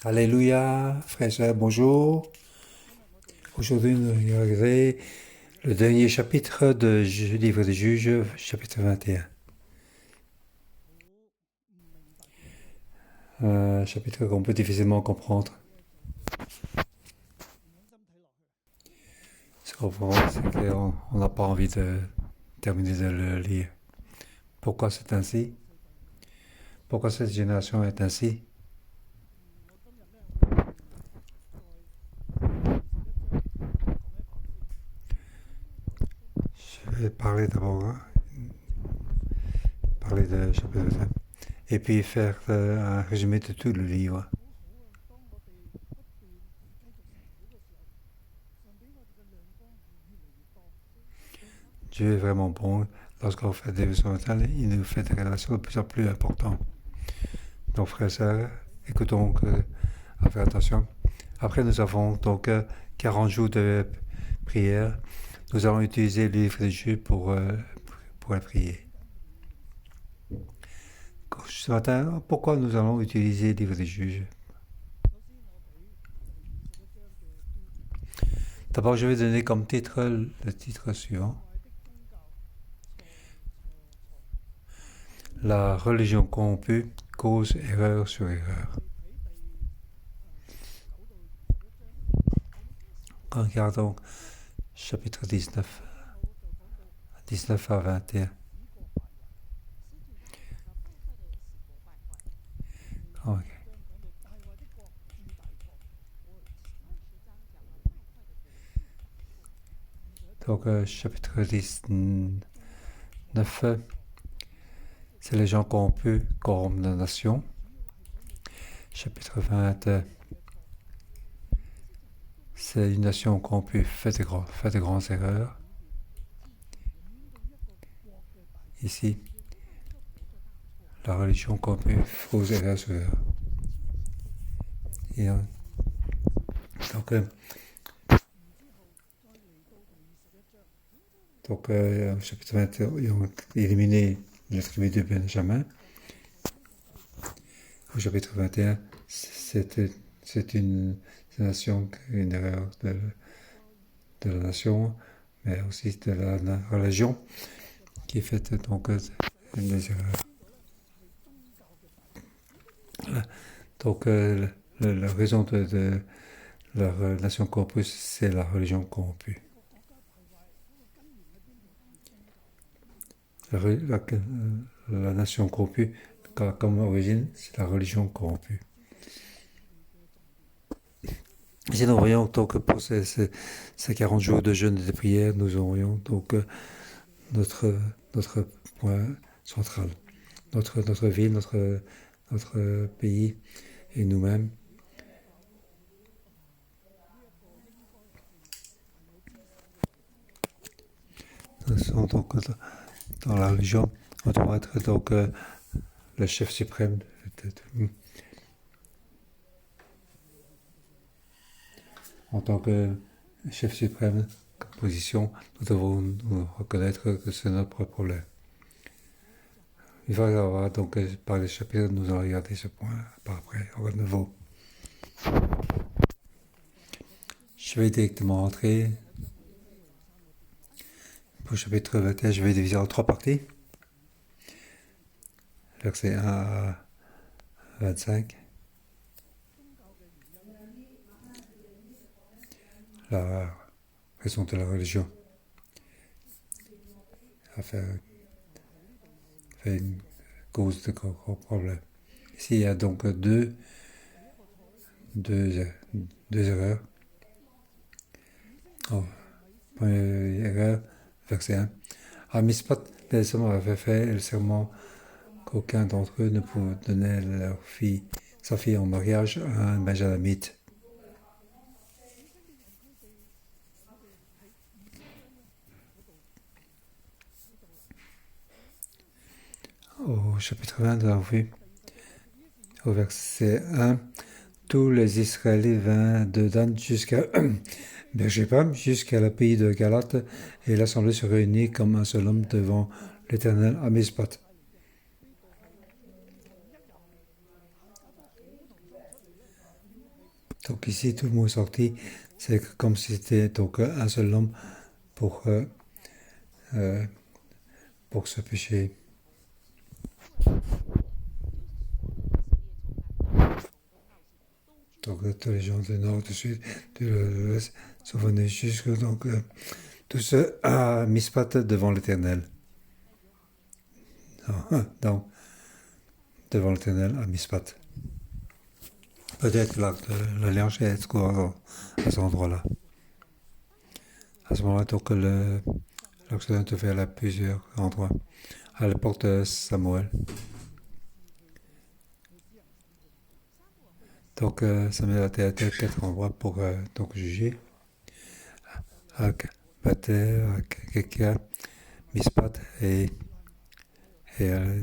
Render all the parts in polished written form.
Alléluia, frères et sœurs, bonjour. Aujourd'hui, nous regarderons le dernier chapitre du livre des Juges, chapitre 21. Un chapitre qu'on peut difficilement comprendre. Ce qu'on comprend, c'est qu'on n'a pas envie de terminer de le lire. Pourquoi c'est ainsi? Pourquoi cette génération est ainsi? Je vais parler d'abord, parler de chapitre 21, et puis faire un résumé de tout le livre. Dieu est vraiment bon. Lorsqu'on fait des leçons mentales, il nous fait des révélations de plus en plus importantes. Donc, frères et sœurs, écoutons avec attention. Après, nous avons donc 40 jours de prière. Nous allons utiliser le livre des Juges pour la prier. Ce matin, pourquoi nous allons utiliser le livre des Juges? D'abord, je vais donner comme titre le titre suivant. La religion corrompue cause erreur sur erreur. Regardons chapitre 19, 19 à 21. Ok. Donc, chapitre 19, c'est les gens corrompus corrompent la nation. Chapitre 20, c'est une nation corrompue fait de grandes erreurs. Ici, la religion corrompue, fausse erreur sur erreur. Et, donc, au chapitre 20, ils ont éliminé la tribu de Benjamin. Au chapitre 21, c'est une nation, une erreur de la nation, mais aussi de la religion qui est faite donc des erreurs. Donc, la raison de la nation corrompue, c'est la religion corrompue. La nation corrompue, comme origine, c'est la religion corrompue. Ici, nous voyons donc pour ces 40 jours de jeûne et de prière, nous aurions donc notre point central, notre ville, notre pays et nous-mêmes. Nous sommes donc dans la religion, on doit être donc le chef suprême. En tant que chef suprême, position, nous devons nous reconnaître que c'est notre problème. Il va y avoir donc par les chapitres, nous allons regarder ce point par après, au nouveau. Je vais directement entrer. Pour le chapitre 21, je vais diviser en 3 parties. Verset 1 à 25. La raison de la religion a fait une cause de gros problèmes. Ici, il y a donc deux erreurs. Première erreur, verset 1. À Mispat, les hommes avaient fait le serment qu'aucun d'entre eux ne pouvait donner sa fille en mariage à un benjaminite. Au chapitre 20, nous avons vu, au verset 1, tous les Israélites vinrent de Dan jusqu'à Beersheba, jusqu'à la pays de Galate, et l'assemblée se réunit comme un seul homme devant l'Éternel à Mispat. Donc ici, tout le monde est sorti. C'est comme si c'était donc un seul homme pour, euh, pour ce péché. Donc tous les gens du nord, du sud, de l'ouest sont venus jusque donc tous à Mispat devant l'Éternel. Donc devant l'Éternel à Mispat. Peut-être là, l'alliance est à cet endroit-là. À ce moment-là, donc l'Occident te fait à plusieurs endroits. À l'époque de Samuel. Donc Samuel a été à 4 endroits pour donc juger. À Bethel, à Kekia, Mispat et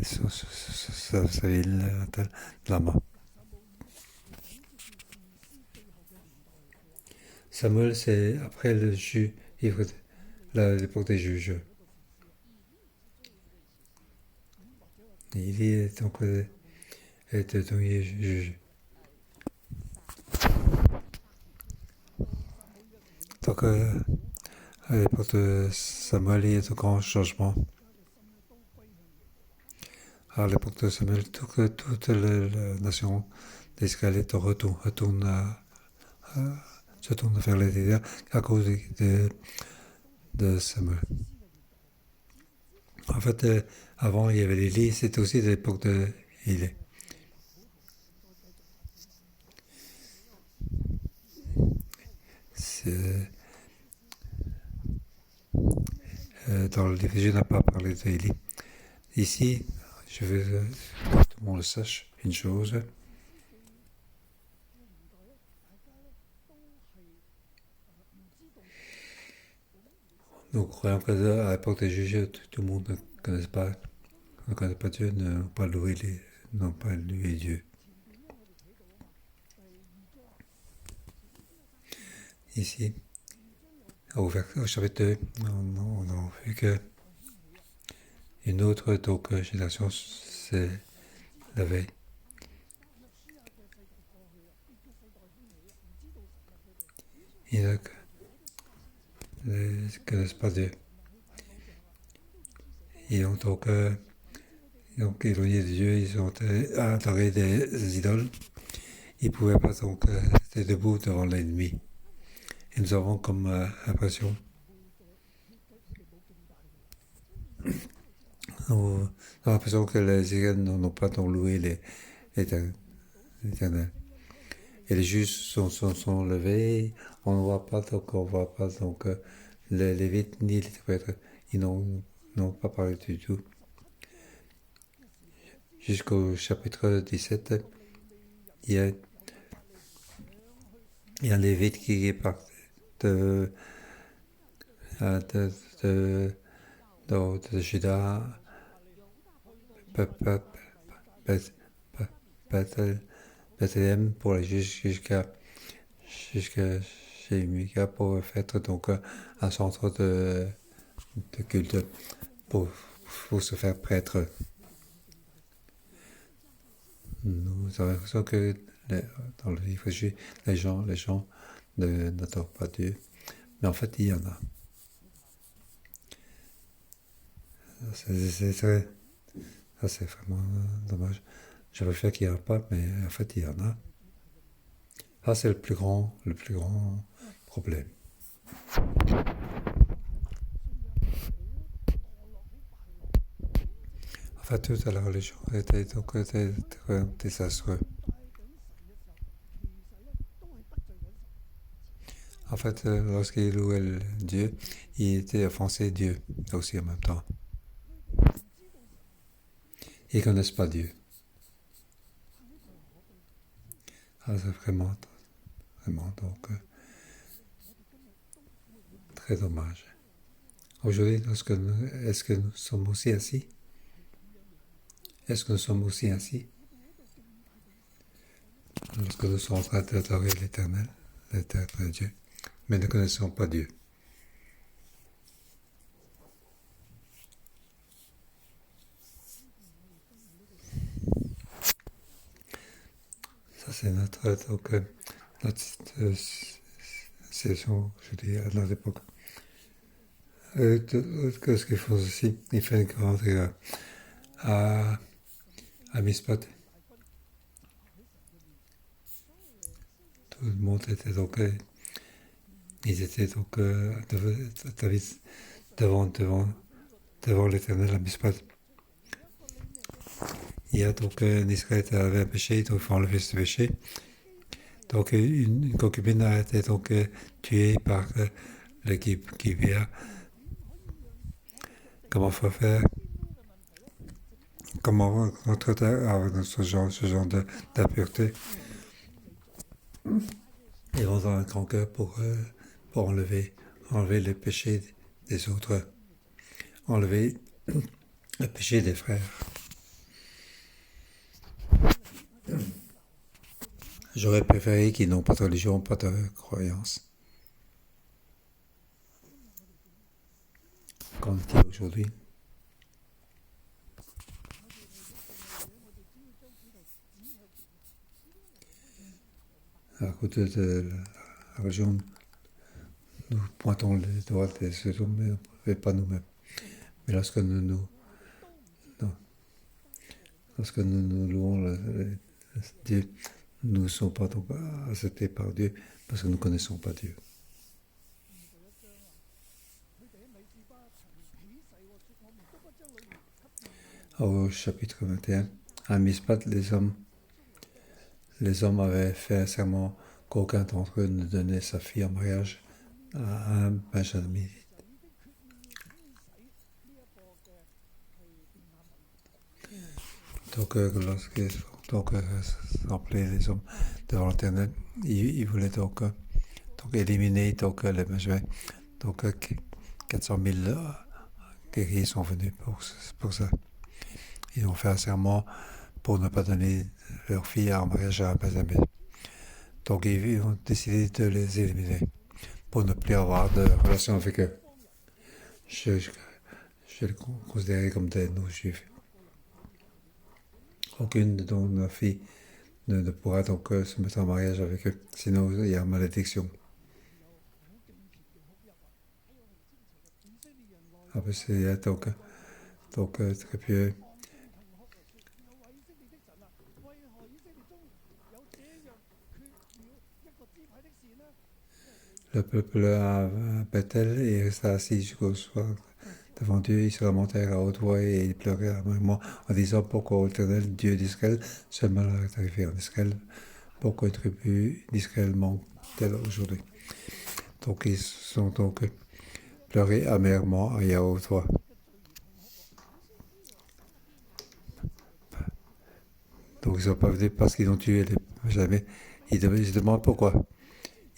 sa ville natale, Lama. Samuel, c'est après l'époque des juges. Il est donc était donc juge. Donc à l'époque de Samuel, il y a de grands changements. À l'époque de Samuel, toute la nation d'Israël se tourne vers l'Éternel à cause de Samuel. En fait, avant, il y avait l'Élie, c'était aussi de l'époque de Élie. Dans le livre, je n'ai pas parlé d'Élie. Ici, je veux que tout le monde le sache, une chose. Nous croyons qu'à l'époque des juges, tout le monde ne connaît pas Dieu, n'ont pas loué Dieu. Ici, au chapitre 2, on a vu que une autre génération s'est levée. Ils ne connaissent pas Dieu. Ils ont donc éloigné de Dieu, ils ont adoré des idoles. Ils ne pouvaient pas donc rester debout devant l'ennemi. Et nous avons comme impression, nous avons l'impression que les Israéliens n'ont pas donc loué l'Éternel. Et les juges sont levés, on voit pas donc les Lévites ni les prêtres, ils n'ont pas parlé du tout. Jusqu'au chapitre 17, il y a un Lévite qui est parti de Juda, Bethléem pour aller jusqu'à chez Mika pour faire donc un centre de culte pour se faire prêtre. Nous avons l'impression que dans le livre J, les gens n'adorent pas Dieu, mais en fait il y en a. C'est vraiment dommage. J'aurais fait qu'il n'y en a pas, mais en fait il y en a. Ça c'est le plus grand problème. En fait, toute la religion était donc désastreux. En fait, lorsqu'il louait Dieu, il était offensé Dieu aussi en même temps. Ils ne connaissent pas Dieu. C'est vraiment donc très dommage. Aujourd'hui, est-ce que nous sommes aussi ainsi? Est-ce que nous sommes aussi ainsi? Lorsque nous sommes en train d'adorer l'Éternel Dieu, mais ne connaissons pas Dieu. Ça, c'est notre la situation, je dis, à notre époque. Qu'est-ce qu'ils font aussi? Ils font une rentrée à, à Mispat. Tout le monde était donc, ils étaient donc devant l'Éternel à Mispat. Il y a donc un Israélite avait un péché, donc il faut enlever ce péché. Donc une concubine a été donc tuée par l'équipe qui vient. Comment faut faire? Comment on traite avec ce genre d'impureté? Ils vont dans un grand cœur pour enlever les péchés des autres, enlever le péché des frères. J'aurais préféré qu'ils n'ont pas de religion, pas de croyance. Qu'en est-il aujourd'hui? À côté de la religion, nous pointons les doigts des autres, mais pas nous-mêmes. Mais lorsque nous louons Dieu, nous ne sommes pas donc acceptés par Dieu parce que nous ne connaissons pas Dieu. Au chapitre 21, à Mispat, les hommes avaient fait un serment qu'aucun d'entre eux ne donnait sa fille en mariage à un Benjamin. Donc, lorsqu'ils appelaient les hommes devant l'Éternel, ils voulaient donc éliminer les Benjamins. Donc, 400 000 guerriers sont venus pour ça. Ils ont fait un serment pour ne pas donner leur fille en mariage à un Benjamin. Donc, ils ont décidé de les éliminer pour ne plus avoir de relation avec eux. Je les considérais comme des non-juifs. Aucune de nos filles ne pourra donc se mettre en mariage avec eux, sinon il y a malédiction. Après, c'est donc très pieux. Le peuple à Bethel est resté assis jusqu'au soir devant Dieu. Il se remontèrent à haute voix et il pleurait amèrement en disant pourquoi l'Éternel, Dieu d'Israël, seulement est arrivé en Israël, pourquoi une tribu d'Israël manque-t-elle aujourd'hui? Donc ils sont donc pleurés amèrement et à haute voix. Donc ils ne sont pas venus parce qu'ils ont tué les Benjamins. Ils se demandent pourquoi.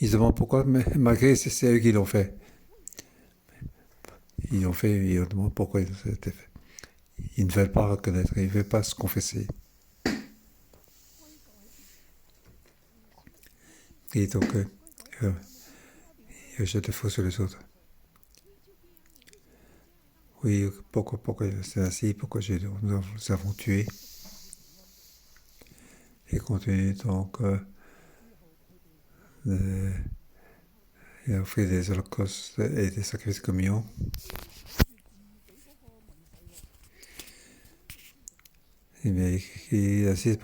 Ils se demandent pourquoi, mais malgré c'est eux qui l'ont fait. Ils l'ont fait et ils demandent pourquoi ça a été fait. Ils ne veulent pas reconnaître, ils ne veulent pas se confesser. Et donc, ils rejettent le faux sur les autres. Oui, pourquoi c'est ainsi, pourquoi nous avons tué. Et continuent donc et offrir des holocaustes et des sacrifices de communion. Et bien, ils insistent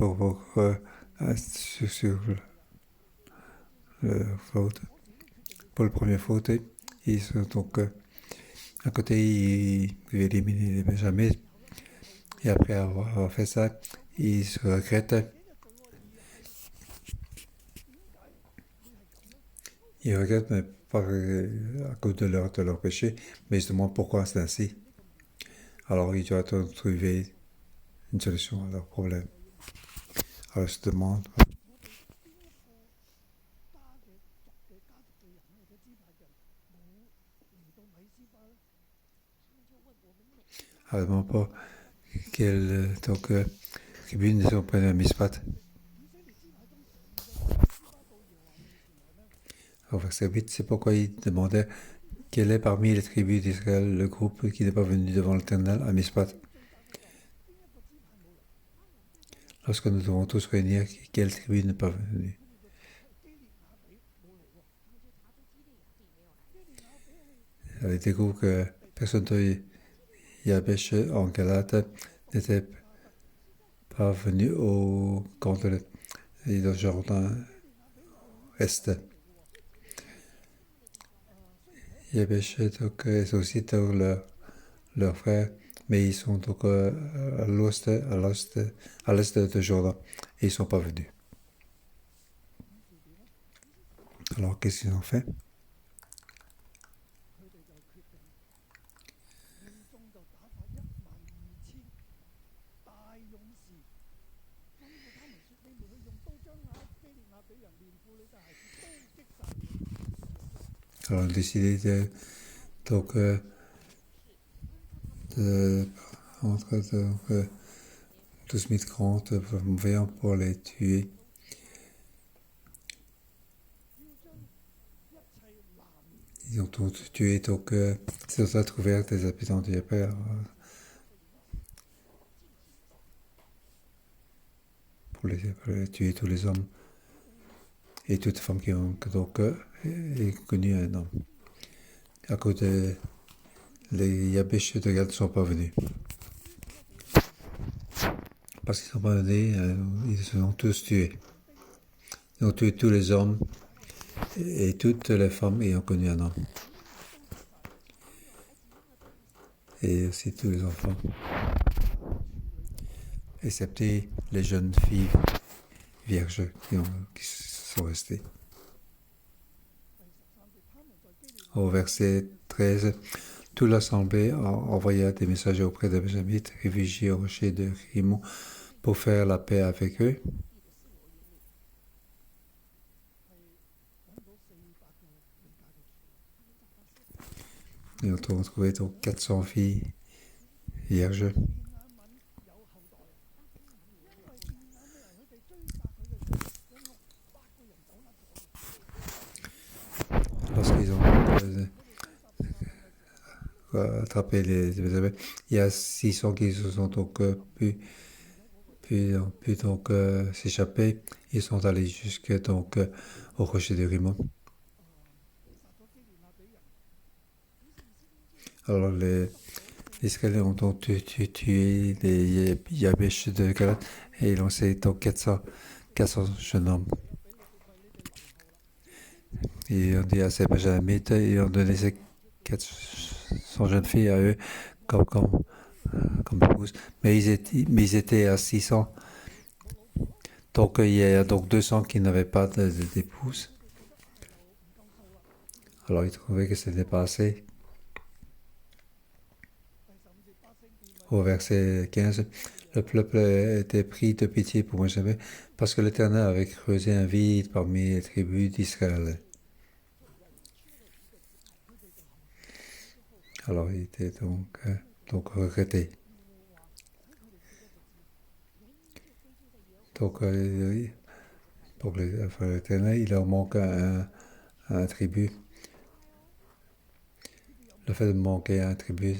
sur le faute. Pour le premier faute, ils sont donc à côté, ils éliminent les Benjamins. Et après avoir fait ça, ils se regrettent. Ils regrettent, mais pas à cause de leur péché, mais ils se demandent pourquoi c'est ainsi. Alors ils doivent trouver une solution à leur problème. Alors ils se demandent. Alors ils ne demandent pas quelle tribune ils ont pris à Mispat. Au verset 8, c'est pourquoi ils demandaient quel est parmi les tribus d'Israël le groupe qui n'est pas venu devant l'Éternel à Mispat. Lorsque nous devons tous réunir, quelle tribu n'est pas venue? il découvre que personne de Yabesh en Galate n'était pas venu au camp de Jordan Est. Yabesh donc, est aussi leurs frères, mais ils sont donc à l'est de Jordan et ils ne sont pas venus. Alors qu'est-ce qu'ils ont fait? Alors ils ont décidé donc, de entre donc, 12 migrants veillant pour les tuer. Ils ont tous tué, donc c'est dans cette ouverte des habitants du Yéper pour les tuer tous les hommes et toutes les femmes qui ont donc connu un homme. À cause les Yabesh de Gad ne sont pas venus. Parce qu'ils ne sont pas venus, ils se sont tous tués. Ils ont tué tous les hommes et toutes les femmes ayant connu un homme. Et aussi tous les enfants. Excepté les jeunes filles vierges qui sont restées. Au verset 13, toute l'assemblée envoya des messagers auprès des Benjamites, réfugiés au rocher de Rimon, pour faire la paix avec eux. Ils ont retrouvé donc 400 filles vierges. Lorsqu'ils ont attrapé les Benjamites, il y a 600 qui se sont donc pu donc s'échapper. Ils sont allés jusque donc au rocher de Rimon. Alors les Israéliens ont donc tué les Yabesh de Galat et ils ont lancé donc 400 jeunes hommes. Et on dit à ces Benjamites, ils ont donné ces 400 jeunes filles à eux comme épouses. Mais ils étaient à 600. Donc il y a donc 200 qui n'avaient pas d'épouse. Alors ils trouvaient que c'était pas assez. Au verset 15, le peuple était pris de pitié pour Benjamin parce que l'Éternel avait creusé un vide parmi les tribus d'Israël. Alors il était donc regretté. Donc pour l'Éternel, il leur manque un tribut. Le fait de manquer un tribut,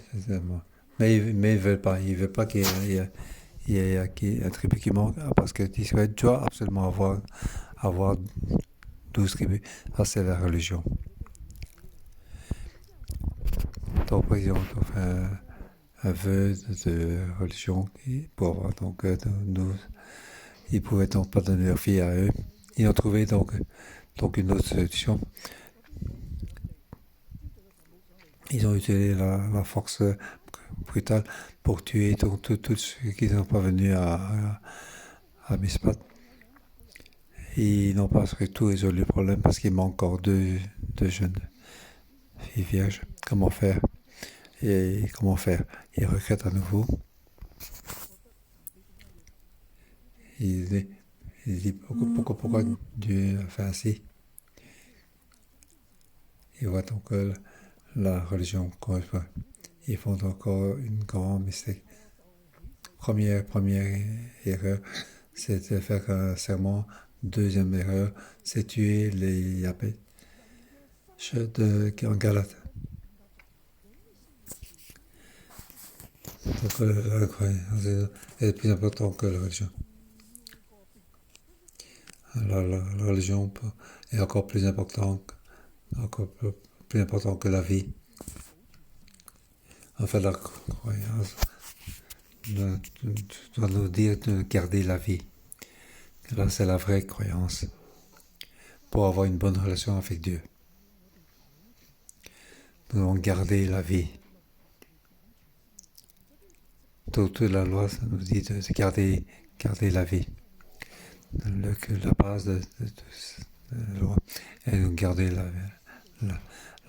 mais ils ne veulent pas. Ils ne veulent pas qu'il y ait un tribut qui manque parce que Israël doit absolument avoir 12 tribus. Ça, c'est la religion. Donc, ils ont fait un vœu de religion pour avoir donc 12. Ils ne pouvaient donc pas donner leur fille à eux. Ils ont trouvé donc une autre solution. Ils ont utilisé la force brutale pour tuer tous ceux qui ne sont pas venus à Mispat. Ils n'ont pas tout résolu le problème parce qu'il manque encore deux jeunes filles vierges. Comment faire? Ils regrettent à nouveau. Ils disent pourquoi Dieu a fait ainsi. Ils voient donc la religion correspond. Ils font encore une grande mistake. Première erreur, c'est de faire un serment. Deuxième erreur, c'est tuer les Yabesh en Galate. Donc la croyance est plus importante que la religion. La religion est encore plus importante que la vie. Enfin, la croyance doit nous dire de garder la vie. Là, c'est la vraie croyance pour avoir une bonne relation avec Dieu. Nous devons garder la vie. Toute la loi ça nous dit de garder la vie. La base de la loi est de garder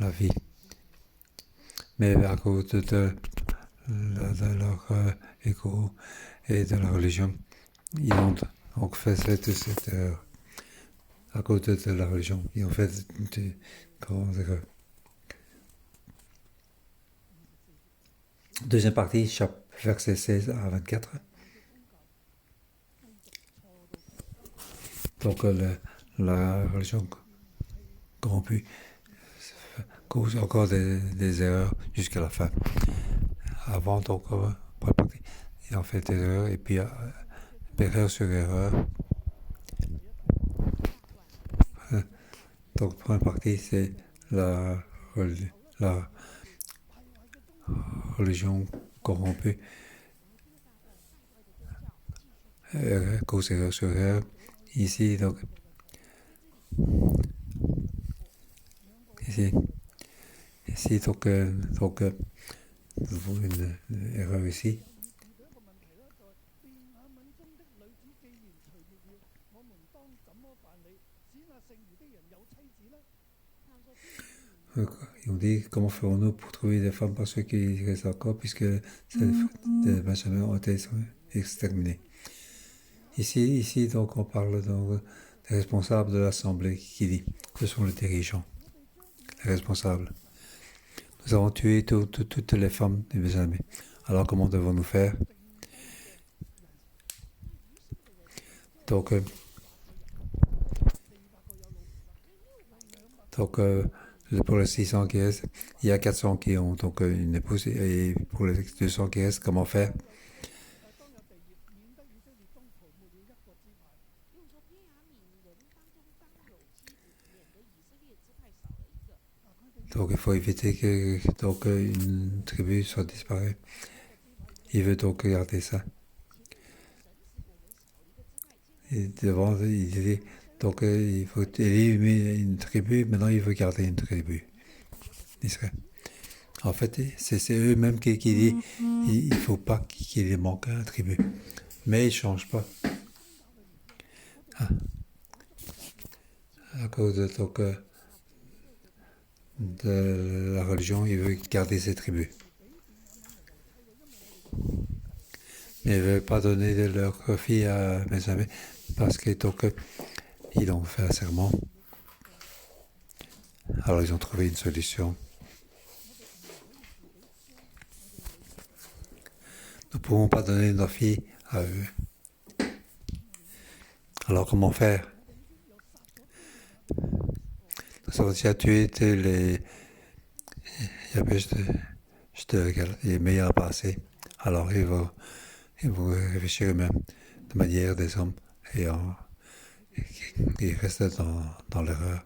la vie. Mais à cause de leur égo et de la religion, ils ont donc fait cette erreur. À cause de la religion, ils ont fait des grandes erreurs. Deuxième partie, verset 16 à 24. Donc la religion corrompue cause encore des erreurs jusqu'à la fin. Avant, donc, première partie, ils ont fait des erreurs et puis erreur sur erreur. Donc, première partie, c'est la religion corrompue, cause erreur sur erreur. Ici, donc, donc, nous avons une erreur ici. Ils ont dit comment ferons-nous pour trouver des femmes par ceux qui restent encore, puisque les Benjamins ont été exterminés. Ici, donc, on parle donc, des responsables de l'Assemblée qui dit que ce sont les dirigeants, les responsables. Nous avons tué toutes les femmes des Benjamins. Alors, comment devons-nous faire? Donc, pour les 600 qui restent, il y a 400 qui ont donc une épouse, et pour les 200 qui restent, comment faire? Donc il faut éviter que une tribu soit disparue. Il veut donc garder ça. Et devant, il dit donc il faut éliminer une tribu, maintenant il veut garder une tribu. Israël. En fait, c'est eux-mêmes qui disent il ne faut pas qu'il y manque une tribu. Mais ils ne changent pas. À cause de la religion, il veut garder ses tribus. Mais ils ne veulent pas donner de leur fille à Benjamin parce que ils ont fait un serment. Alors ils ont trouvé une solution. Nous ne pouvons pas donner nos filles à eux. Alors comment faire? Nous avons déjà tué les meilleurs passés. Alors ils vont réfléchir eux-mêmes de manière des hommes et ils restent dans l'erreur.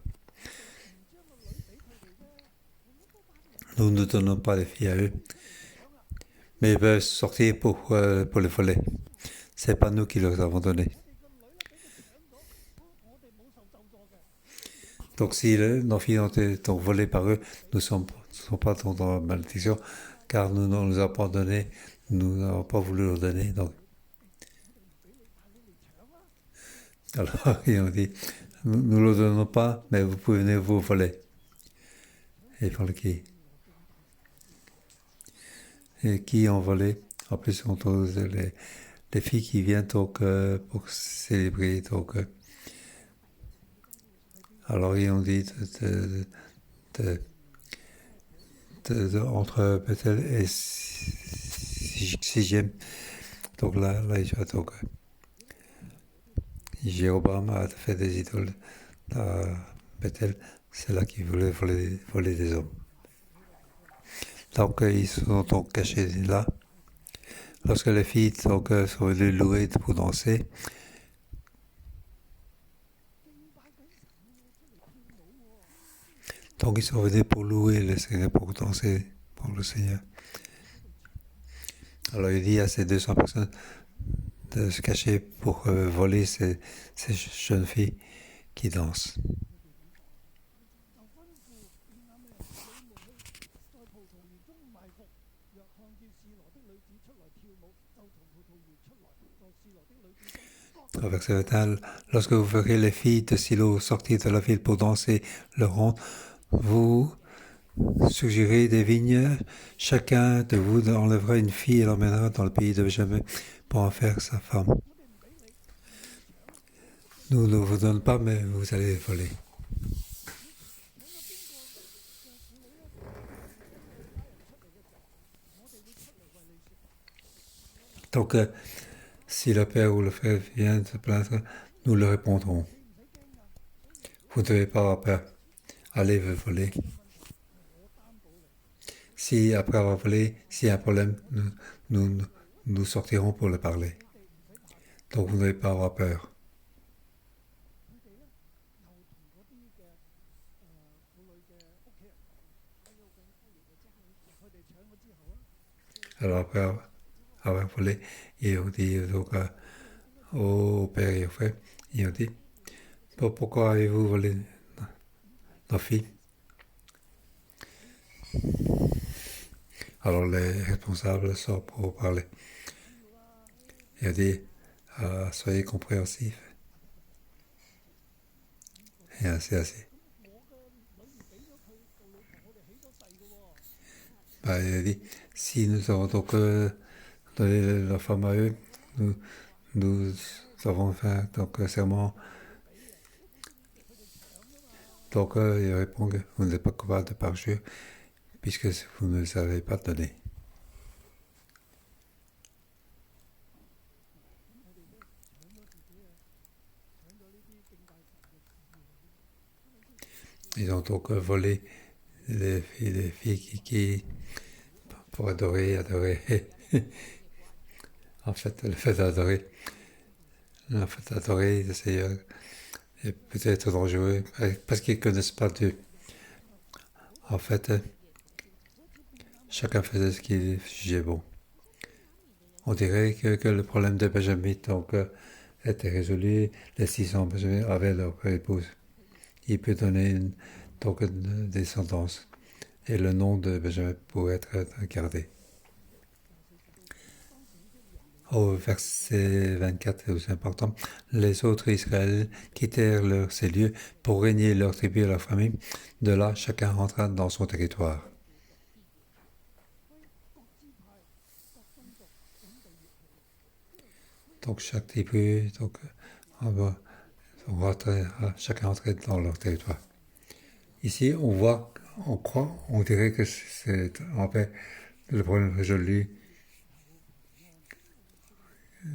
Nous ne donnons pas les filles à eux, mais ils veulent sortir pour les voler. Ce n'est pas nous qui leur avons donné. Donc si nos filles ont été volées par eux, nous ne sommes pas dans la malédiction, car nous ne les avons pas donné, nous n'avons pas voulu leur donner. Donc. Alors ils ont dit, nous ne le donnons pas, mais vous pouvez venir vous voler. Et ils font le qui? Et qui ont volé? En plus, on trouve les filles qui viennent donc, pour célébrer. Donc, alors ils ont dit entre Bethel et sixième. Donc là donc, Jéroboam a fait des idoles à Bethel. C'est là qu'ils voulaient voler des hommes. Donc ils se sont donc cachés là. Lorsque les filles sont venues louer pour danser, donc ils sont venus pour louer le Seigneur, pour danser pour le Seigneur. Alors il dit à ces 200 personnes de se cacher pour voler ces jeunes filles qui dansent. Au verset 21, lorsque vous verrez les filles de Silo sortir de la ville pour danser le rond, vous suggérez des vignes. Chacun de vous enlèvera une fille et l'emmènera dans le pays de Benjamin pour en faire sa femme. Nous ne vous donnons pas, mais vous allez voler. Donc, si le père ou le frère vient se plaindre, nous leur répondrons. Vous ne devez pas avoir peur. Allez voler. Si après avoir volé, s'il y a un problème, nous sortirons pour le parler. Donc vous n'avez pas avoir peur. Alors après avoir volé, ils ont dit donc, au père et au frère, ils ont dit, pourquoi avez-vous volé nos filles? Alors les responsables sortent pour parler. Ils ont dit, soyez compréhensifs. Et ainsi. Il a dit, si nous avons donc donné la femme à eux, nous avons fait donc serment. Donc il répond que vous n'êtes pas coupable de parjure puisque vous ne les avez pas donnés. Ils ont donc volé les filles qui pour adorer. En fait, le fait d'adorer le Seigneur est peut-être dangereux parce qu'ils ne connaissent pas Dieu. En fait, chacun faisait ce qu'il jugeait bon. On dirait que le problème de Benjamin donc, était résolu. Les 600 Benjamin avaient leur épouse. Il peut donner donc une descendance. Et le nom de Benjamin pourrait être gardé. Au verset 24, c'est aussi important. Les autres Israéliens quittèrent ces lieux pour régner leur tribu et leur famille. De là, chacun rentra dans son territoire. Donc chaque tribu, donc, chacun rentrait dans leur territoire. Ici, on voit, on dirait que c'est en fait le problème résolu.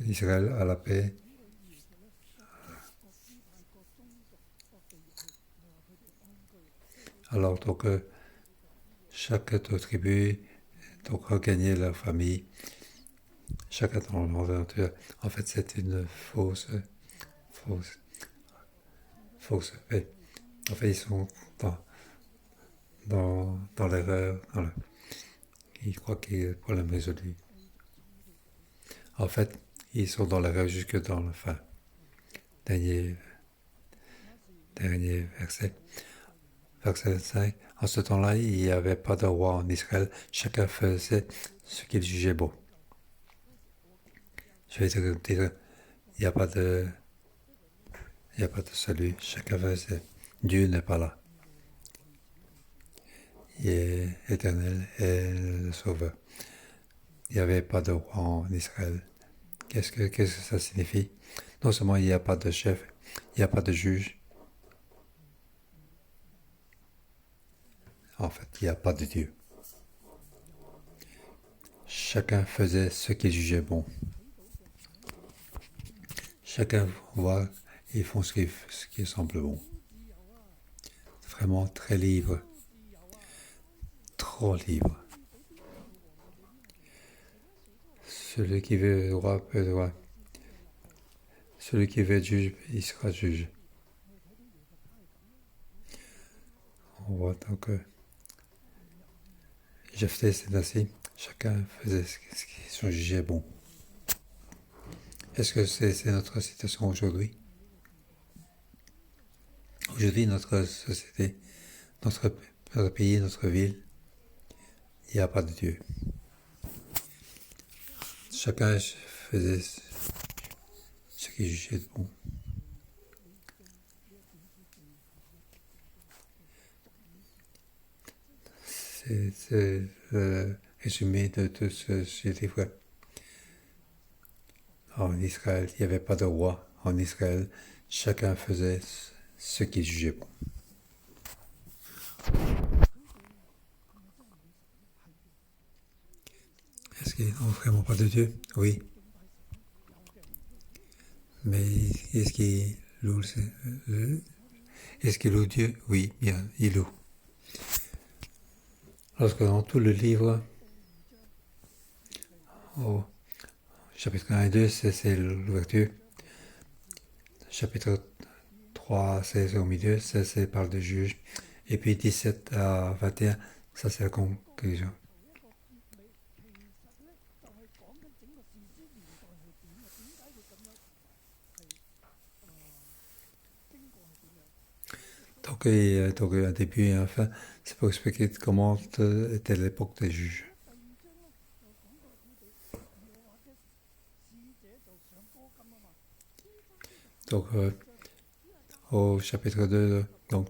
Israël a la paix. Alors donc chaque tribu donc a gagné leur famille, chacun dans leur aventure. En fait, c'est une fausse paix. En fait, ils sont dans l'erreur. Ils croient qu'il y a un problème résolu. En fait, ils sont dans l'erreur jusque dans la fin. Dernier verset. Verset 25. En ce temps-là, il n'y avait pas de roi en Israël. Chacun faisait ce qu'il jugeait bon. Je vais dire, il n'y a pas de salut. Chacun faisait. Dieu n'est pas là. Il est éternel et le sauveur. Il n'y avait pas de roi en Israël. Qu'est-ce que ça signifie? Non seulement il n'y a pas de chef, il n'y a pas de juge. En fait, il n'y a pas de Dieu. Chacun faisait ce qu'il jugeait bon. Chacun voit, ils font ce qui semble bon. Vraiment très libre. Trop libre. Celui qui veut le droit peut le droit. Celui qui veut être juge, il sera juge. On voit donc Jephthé, c'est ainsi. Chacun faisait ce qui se jugeait bon. Est-ce que c'est notre situation aujourd'hui? Aujourd'hui, notre société, notre pays, notre ville, il n'y a pas de Dieu. Chacun faisait ce qu'il jugeait de bon. C'est le résumé de tout ce livre. En Israël, il n'y avait pas de roi. En Israël, chacun faisait ce qu'il jugeait bon. Est-ce qu'ils n'ont vraiment pas de Dieu? Oui. Mais est-ce qu'ils louent, est-ce qu'ils louent Dieu? Oui, bien, ils louent. Lorsque dans tout le livre, au chapitre 1 et 2, c'est l'ouverture. Chapitre 3, c'est au milieu, c'est parle de juge. Et puis 17 à 21, ça c'est la conclusion. Donc, un début et un fin, c'est pour expliquer comment était l'époque des juges. Donc, au chapitre 2, donc,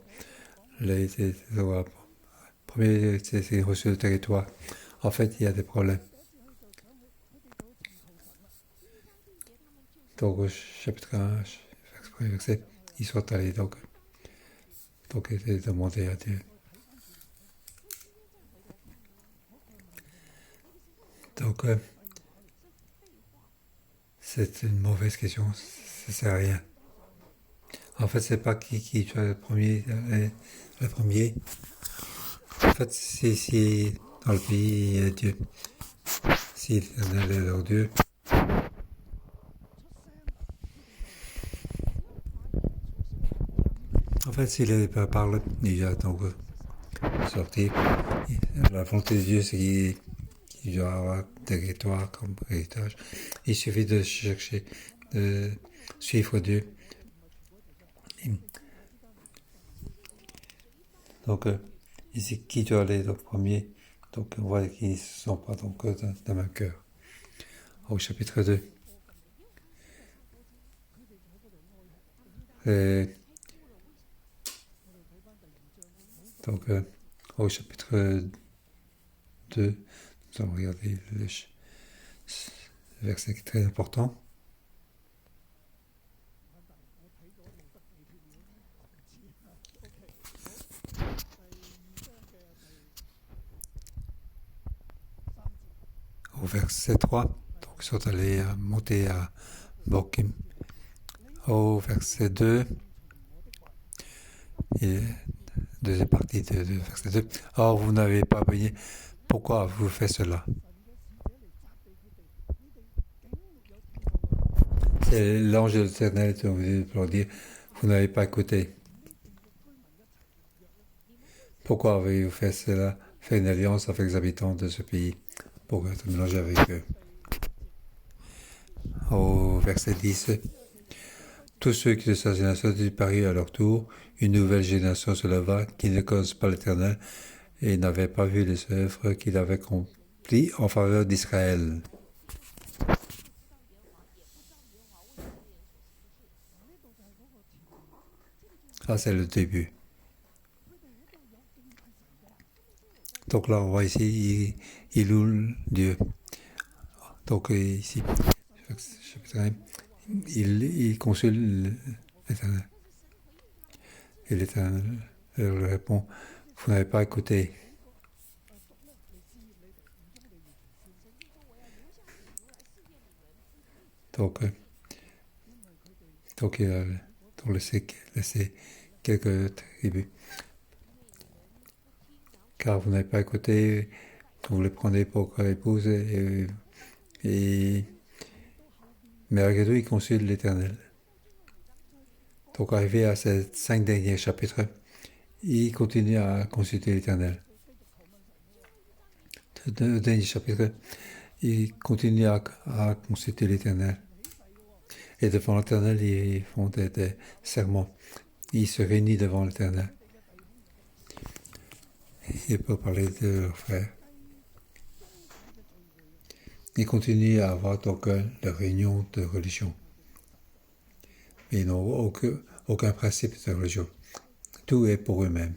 premier, c'est reçu le territoire. En fait, il y a des problèmes. Donc, au chapitre 1, premier verset, ils sont allés, donc ils étaient demandés à Dieu. Donc, c'est une mauvaise question, ça sert à rien. En fait, c'est pas qui soit le premier. En fait, si dans le pays il y a Dieu, si l'Éternel est leur Dieu, en fait, s'il n'est pas parlé déjà, donc sortir, la volonté de Dieu, c'est qu'il doit avoir des territoires comme héritage. Il suffit de chercher, de suivre Dieu. Donc, ici, qui doit aller le premier? Donc, on voit qu'ils ne sont pas donc, dans le même cœur. Au chapitre 2. Et, donc, au chapitre 2, nous allons regarder le verset qui est très important. Au verset 3, donc ils sont allés monter à Bokim. Au verset 2, et deuxième partie de verset 2. Or, vous n'avez pas payé. Pourquoi vous faites cela? C'est l'ange de l'Éternel qui est venu pour dire, vous n'avez pas écouté. Pourquoi avez-vous fait cela? Fait une alliance avec les habitants de ce pays pour être mélangé avec eux. Au verset 10, tous ceux qui de sa génération disparus à leur tour, une nouvelle génération se leva qui ne connaissent pas l'Éternel et n'avait pas vu les œuvres qu'il avait accomplies en faveur d'Israël. Ça, c'est le début. Donc là, on voit ici, il loue Dieu. Donc ici, chapitre 1, il consulte l'Éternel. Et l'Éternel leur répond, vous n'avez pas écouté. Donc il a laissé quelques tribus. Car vous n'avez pas écouté, vous les prenez pour épouse et malgré tout, il consulte l'Éternel. Donc arrivé à ces 5 derniers chapitres, il continue à consulter l'Éternel. le dernier chapitre, ils continuent à consulter l'Éternel. Et devant l'Éternel, ils font des serments. Ils se réunissent devant l'Éternel. Ils peuvent parler de leurs frères. Ils continuent à avoir donc leur réunion de religion. Mais ils n'ont aucun principe de religion. Tout est pour eux-mêmes.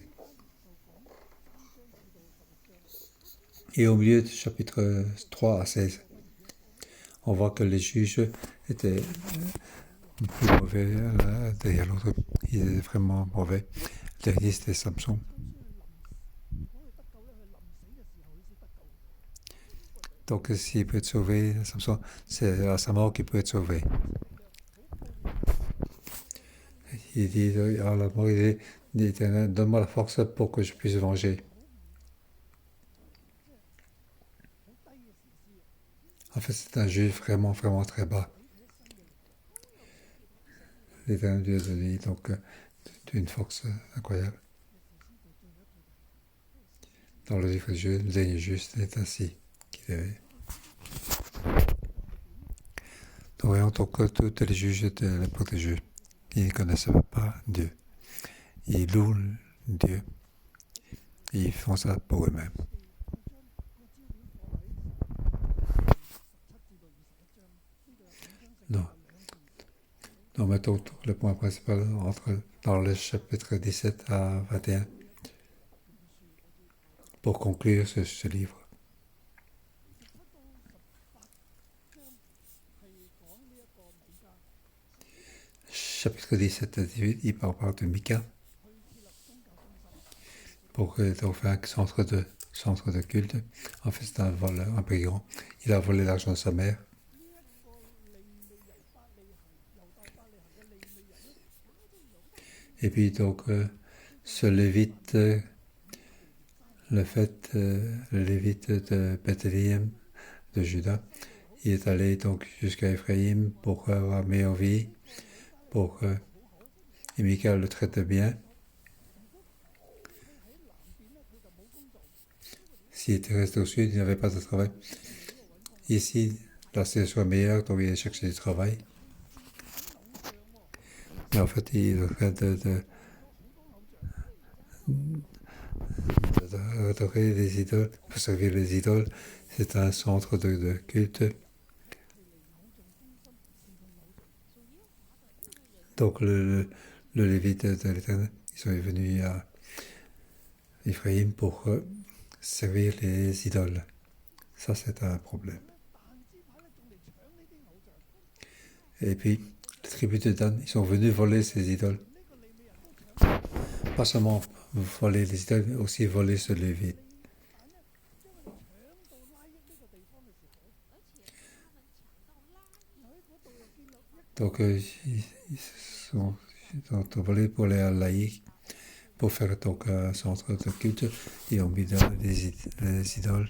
Et au milieu du chapitre 3 à 16, on voit que les juges étaient plus mauvais derrière l'autre. Ils étaient vraiment mauvais. Dernier, c'était Samson. Donc, s'il peut être sauvé, Samson, c'est à sa mort qu'il peut être sauvé. Il dit à la mort, il dit, donne-moi la force pour que je puisse venger. En fait, c'est un juge vraiment, vraiment très bas. L'Éternel Dieu de lui, donc, d'une force incroyable. Dans le livre de Dieu, le dernier juste est ainsi qu'il est. Nous voyons donc tous les juges étaient les protégés. Ils ne connaissaient pas Dieu. Ils louent Dieu. Et ils font ça pour eux-mêmes. Non. Nous mettons le point principal dans le chapitre 17 à 21 pour conclure ce livre. Chapitre 17 à 18, il parle de Mika pour faire un centre de culte. En fait, c'est un voleur, un brigand. Il a volé l'argent de sa mère. Et puis donc, ce lévite, le lévite de Bethléem, de Juda, il est allé donc jusqu'à Ephraïm pour avoir meilleure vie, et Mika le traite bien. S'il était resté au sud, il n'avait pas de travail. Ici, la situation est meilleure, donc il a cherché du travail. Mais en fait, il est en train d'adorer les idoles, pour servir les idoles. C'est un centre de culte. Donc le Lévite de l'Éternel, ils sont venus à Ephraïm pour servir les idoles. Ça, c'est un problème. Et puis, les tribus de Dan, ils sont venus voler ces idoles. Pas seulement voler les idoles, mais aussi voler ce Lévite. Donc, ils sont volés pour les laïcs, pour faire donc un centre de culte. Ils ont mis les idoles.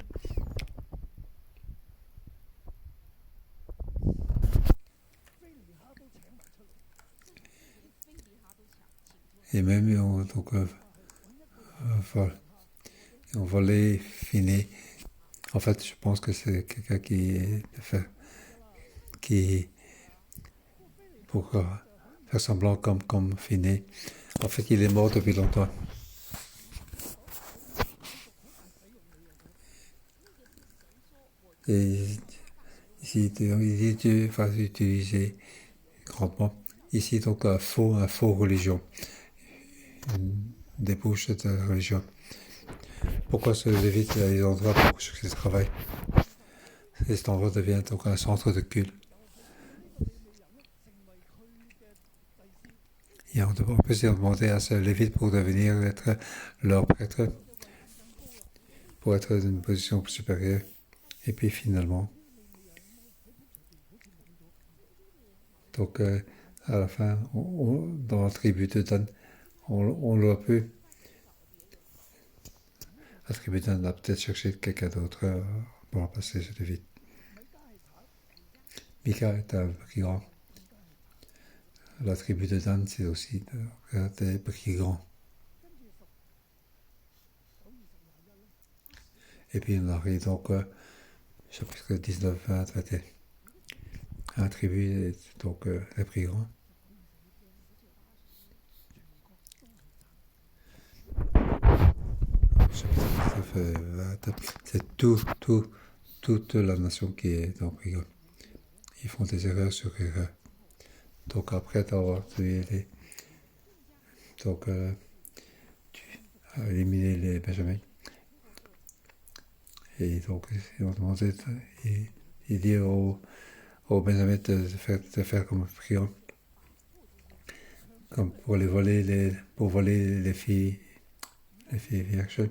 Et même, ils ont donc volé Finé. En fait, je pense que c'est quelqu'un qui pour faire semblant comme Finé. En fait, il est mort depuis longtemps. Et ici, il va utiliser grandement. Ici, donc, un faux religion. Une débauche de religion. Pourquoi se Lévite à des endroits pour chercher du travail? Et cet endroit devient donc un centre de culte. Et on peut se demander à ce Lévite pour devenir être leur prêtre, pour être dans une position supérieure. Et puis finalement, donc à la fin, dans la tribu de Dan, on l'a pu. La tribu de Dan a peut-être cherché quelqu'un d'autre pour remplacer ce Lévite. Mika est un brigand. La tribu de Dan, c'est aussi des brigands. Et puis on arrive donc chapitre 19, 20, 21. Un tribu, donc les brigands. Chapitre 19, 20, c'est toute la nation qui est en brigand. Ils font des erreurs sur erreurs. Donc après avoir tué donc éliminé les Benjamins, et donc ils ont demandé, il dit aux Benjamins de faire comme brigand, comme pour voler les filles vierges.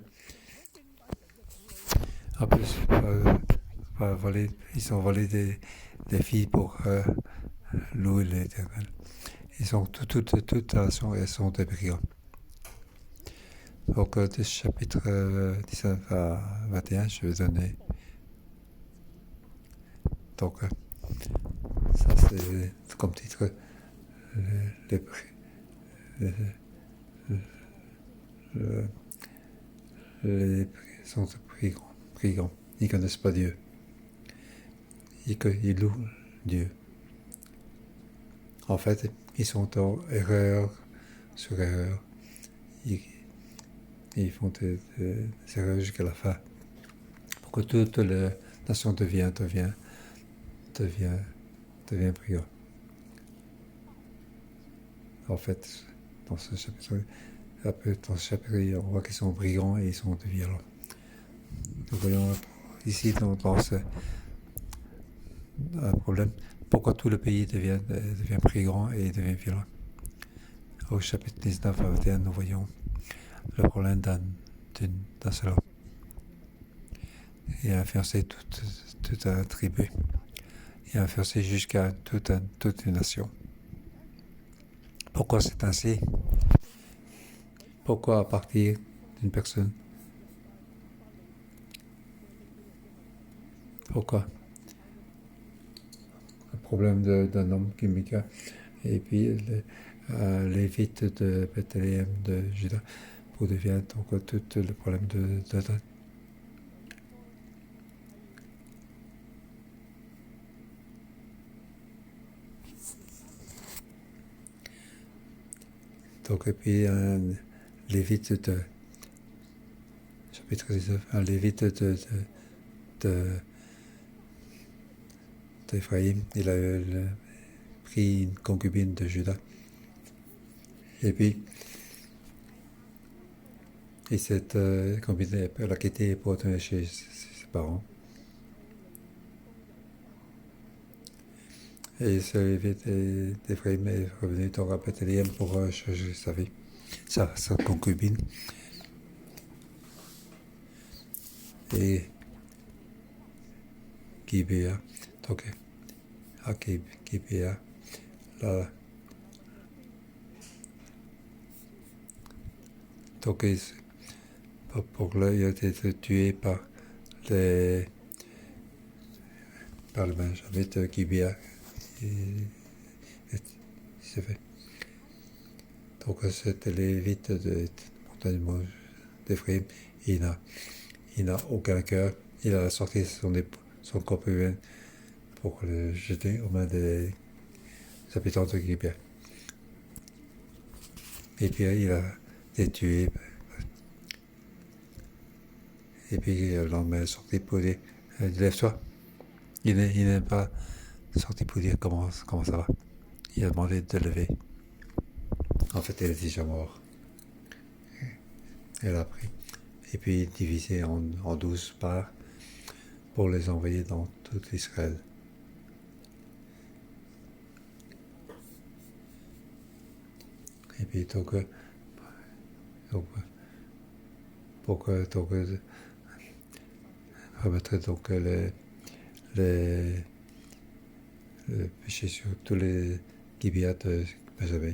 En plus, ils ont volé des filles pour louer l'Éternel. Ils ont toute nation, elles sont des brigands. Donc, du chapitre 19 à 21, je vais donner. Donc, ça c'est comme titre les, les, les sont des brigands. Ils ne connaissent pas Dieu. Ils louent Dieu. En fait, ils sont en erreur sur erreur. Ils font des erreurs jusqu'à la fin. Pour que toute la nation devienne brigand. En fait, dans ce chapitre, on voit qu'ils sont brigands et ils sont violents. Nous voyons ici dans un problème. Pourquoi tout le pays devient brigand et devient violent? Au chapitre 19 à 21, nous voyons le problème d'un seul homme. Il a influencé toute une tribu. Il a influencé jusqu'à toute une nation. Pourquoi c'est ainsi? Pourquoi à partir d'une personne? Pourquoi? Le problème d'un homme qui Mika, et puis les Lévites de Bethléem, de Juda, pour devient donc tout le problème de Dan. Donc, et puis un Lévite de chapitre 19, un Lévite d'Éphraïm, il a pris une concubine de Juda. Et puis, cette concubine, elle a quitté pour retourner chez ses parents. Et ce Lévite d'Éphraïm est revenu dans Bethléem pour changer sa vie, sa concubine. Et Gibéa, donc à Gibéa, là, donc pour là, il a été tué par le Benjamin de Gibéa. C'est fait. Donc c'était les Lévites de montagne d'Éphraïm. Il n'a aucun cœur. Il a sorti son concubin pour le jeter aux mains des habitants de Gibéa. Et puis il a été tué. Et puis le lendemain, il est sorti pour dire lève-toi. Il n'est pas sorti pour dire comment ça va. Il a demandé de lever. En fait, elle est déjà morte. Elle a pris. Et puis divisé en 12 parts pour les envoyer dans tout Israël. Et puis donc remettre donc le péché sur tous les Gibeat de Benjamin.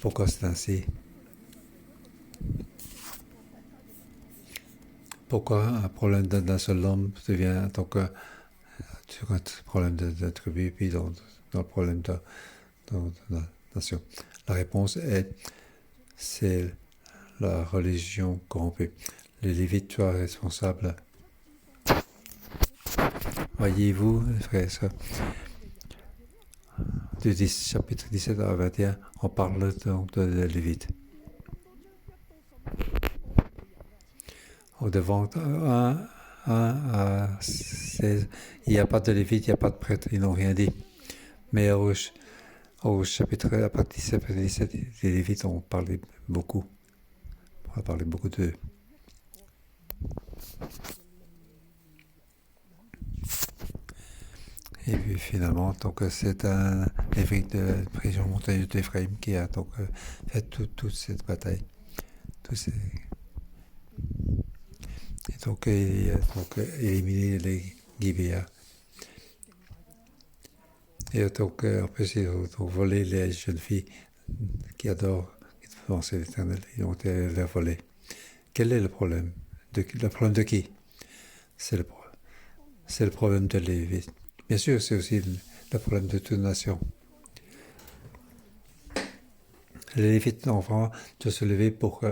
Pourquoi c'est ainsi? Pourquoi un problème d'un seul homme devient donc un problème de tribu, puis dans le problème de la nation? La réponse est c'est la religion corrompue. les Lévites soient responsables. Voyez-vous, frères et sœurs, du chapitre 17 à 21, on parle donc de Lévites. Au devant 1 à 16, il n'y a pas de Lévites, il n'y a pas de prêtres, ils n'ont rien dit. Mais au chapitre, à partir de 17, les Lévites ont parlé beaucoup. On a parlé beaucoup d'eux. Et puis finalement, donc, c'est un évêque de région montagneuse d'Éphraïm qui a donc fait toute cette bataille. Et donc, il a donc éliminé les Gibéa. Et donc, en plus, ils ont donc volé les jeunes filles qui adorent penser l'Éternel. Ils ont été les voler. Quel est le problème? Le problème de qui? C'est le problème de Lévi. Bien sûr, c'est aussi le problème de toute nation. Les Lévites ont vraiment de se lever pour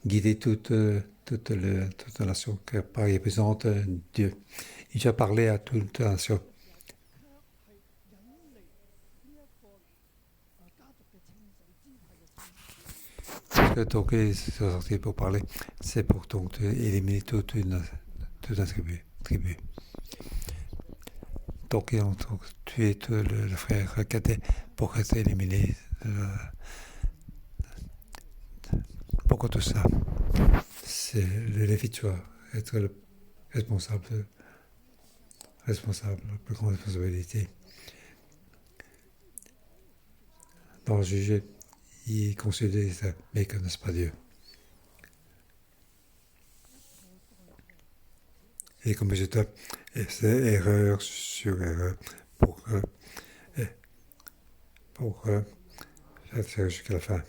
guider toute la nation qui représente Dieu. Il a parlé à toute la nation. Donc, ils sont sortis pour parler. C'est pour donc éliminer toute la tribu. Donc, ils ont donc tué tout le frère cadet pour éliminer. Pourquoi tout ça? C'est le Lévite doit être le responsable, la plus grande responsabilité. Dans le juger, ils considèrent ça, mais ils ne connaissent pas Dieu. Et comme je dis, c'est erreur sur erreur pour faire jusqu'à la fin.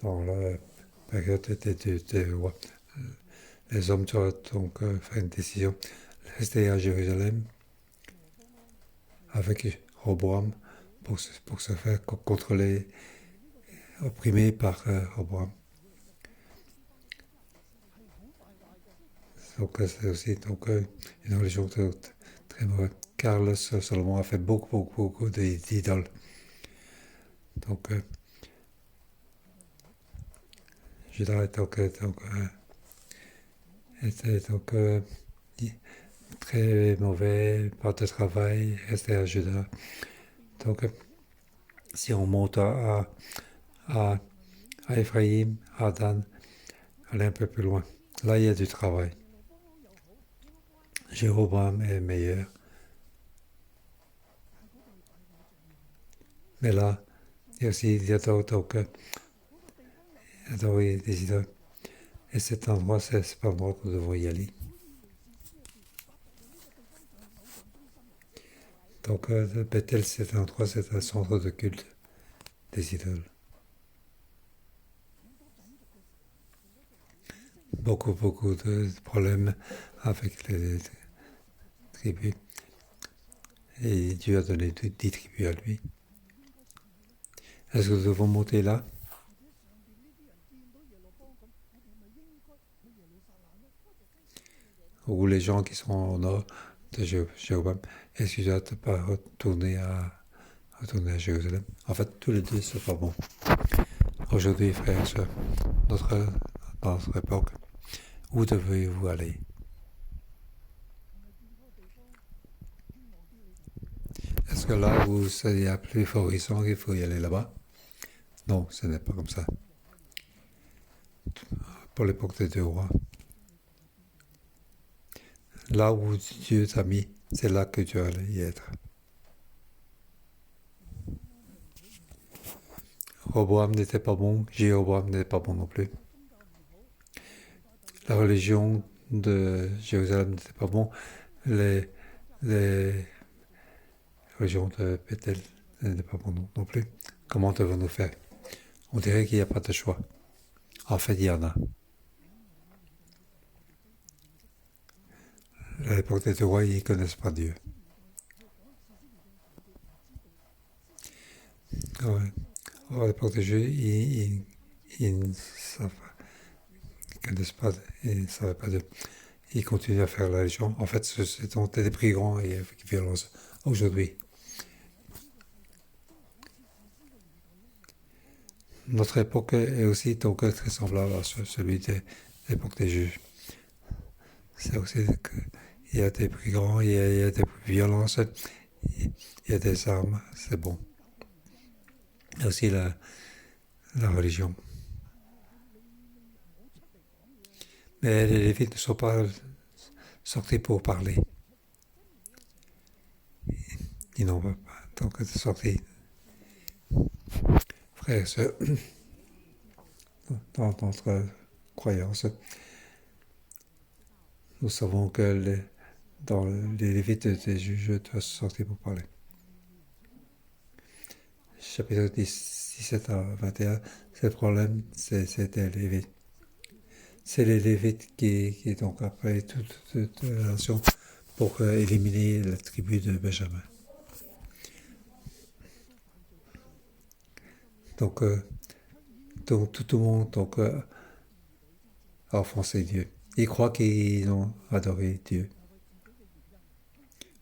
Dans la période des rois, les hommes doivent donc faire une décision, rester à Jérusalem avec Roboam pour se faire contrôler, opprimé par Roboam. Donc c'est aussi donc, une religion très mauvaise. Carlos Salomon a fait beaucoup d'idoles. Donc Judas était donc très mauvais, pas de travail, restait à Judas. Donc si on monte à Ephraïm, à Dan, aller un peu plus loin. Là, il y a du travail. Jéroboam est meilleur. Mais là, il y a aussi des d'autres des idoles. Et cet endroit, c'est pas l'endroit où nous devons y aller. Donc, Bethel, c'est un endroit, c'est un centre de culte des idoles. Beaucoup de problèmes avec les tribus. Et Dieu a donné 10 tribus à lui. Est-ce que nous devons monter là? Ou les gens qui sont au nord de Jéroboam, est-ce qu'ils doivent pas retourner à Jérusalem? En fait, tous les deux, c'est pas bon. Aujourd'hui, frères et sœurs, dans notre époque, où devez-vous aller? Est-ce que là où c'est plus florissant, il faut y aller là-bas? Non, ce n'est pas comme ça. Pour l'époque des deux rois. Là où Dieu t'a mis, c'est là que tu allais y être. Roboam n'était pas bon, Jéroboam n'était pas bon non plus. La religion de Jérusalem n'était pas bon, les religions de Bethel n'étaient pas bon non plus. Comment devons-nous faire? On dirait qu'il n'y a pas de choix. En fait, il y en a. À l'époque des rois, ils ne connaissent pas Dieu. Ouais. À l'époque des Juifs, ils ne connaissent pas, ils ne savaient pas de. Ils continuent à faire la religion. En fait, ce sont des brigands et violences aujourd'hui. Notre époque est aussi donc très semblable à celui de l'époque des Juifs. C'est aussi qu'il y a des brigands, il y a des violences, il y a des armes, c'est bon. Il y a aussi la religion. Mais les Lévites ne sont pas sortis pour parler. Ils n'ont pas donc sorti. Frères et sœurs, dans notre croyance, nous savons que dans les Lévites, des juges doivent sortir pour parler. Chapitre 17 à 21, c'est le problème, c'est les Lévites. C'est les Lévites qui donc après toute la nation pour éliminer la tribu de Benjamin. Donc, tout le monde a offensé Dieu. Ils croient qu'ils ont adoré Dieu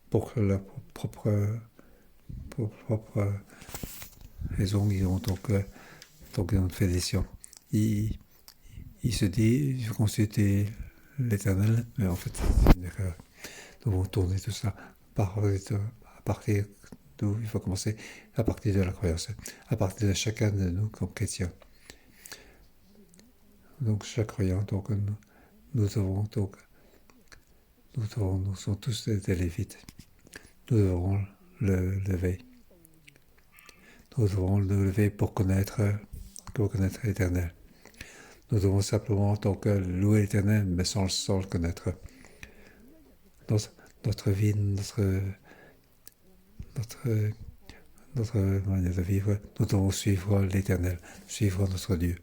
pour leur propre raison. Ils ont donc une fédération. Ils, ils se disent ils consulter l'Éternel, mais en fait c'est une erreur. Nous devons tourner tout ça à partir d'où il faut commencer, à partir de la croyance, à partir de chacun de nous comme chrétiens. Donc chaque croyant, donc nous devons donc nous sommes tous des Lévites. Nous devons le lever. Nous devons le lever pour connaître l'Éternel. Nous devons simplement donc louer l'Éternel, mais sans le connaître. Notre vie, notre, notre manière de vivre, nous devons suivre l'Éternel, suivre notre Dieu.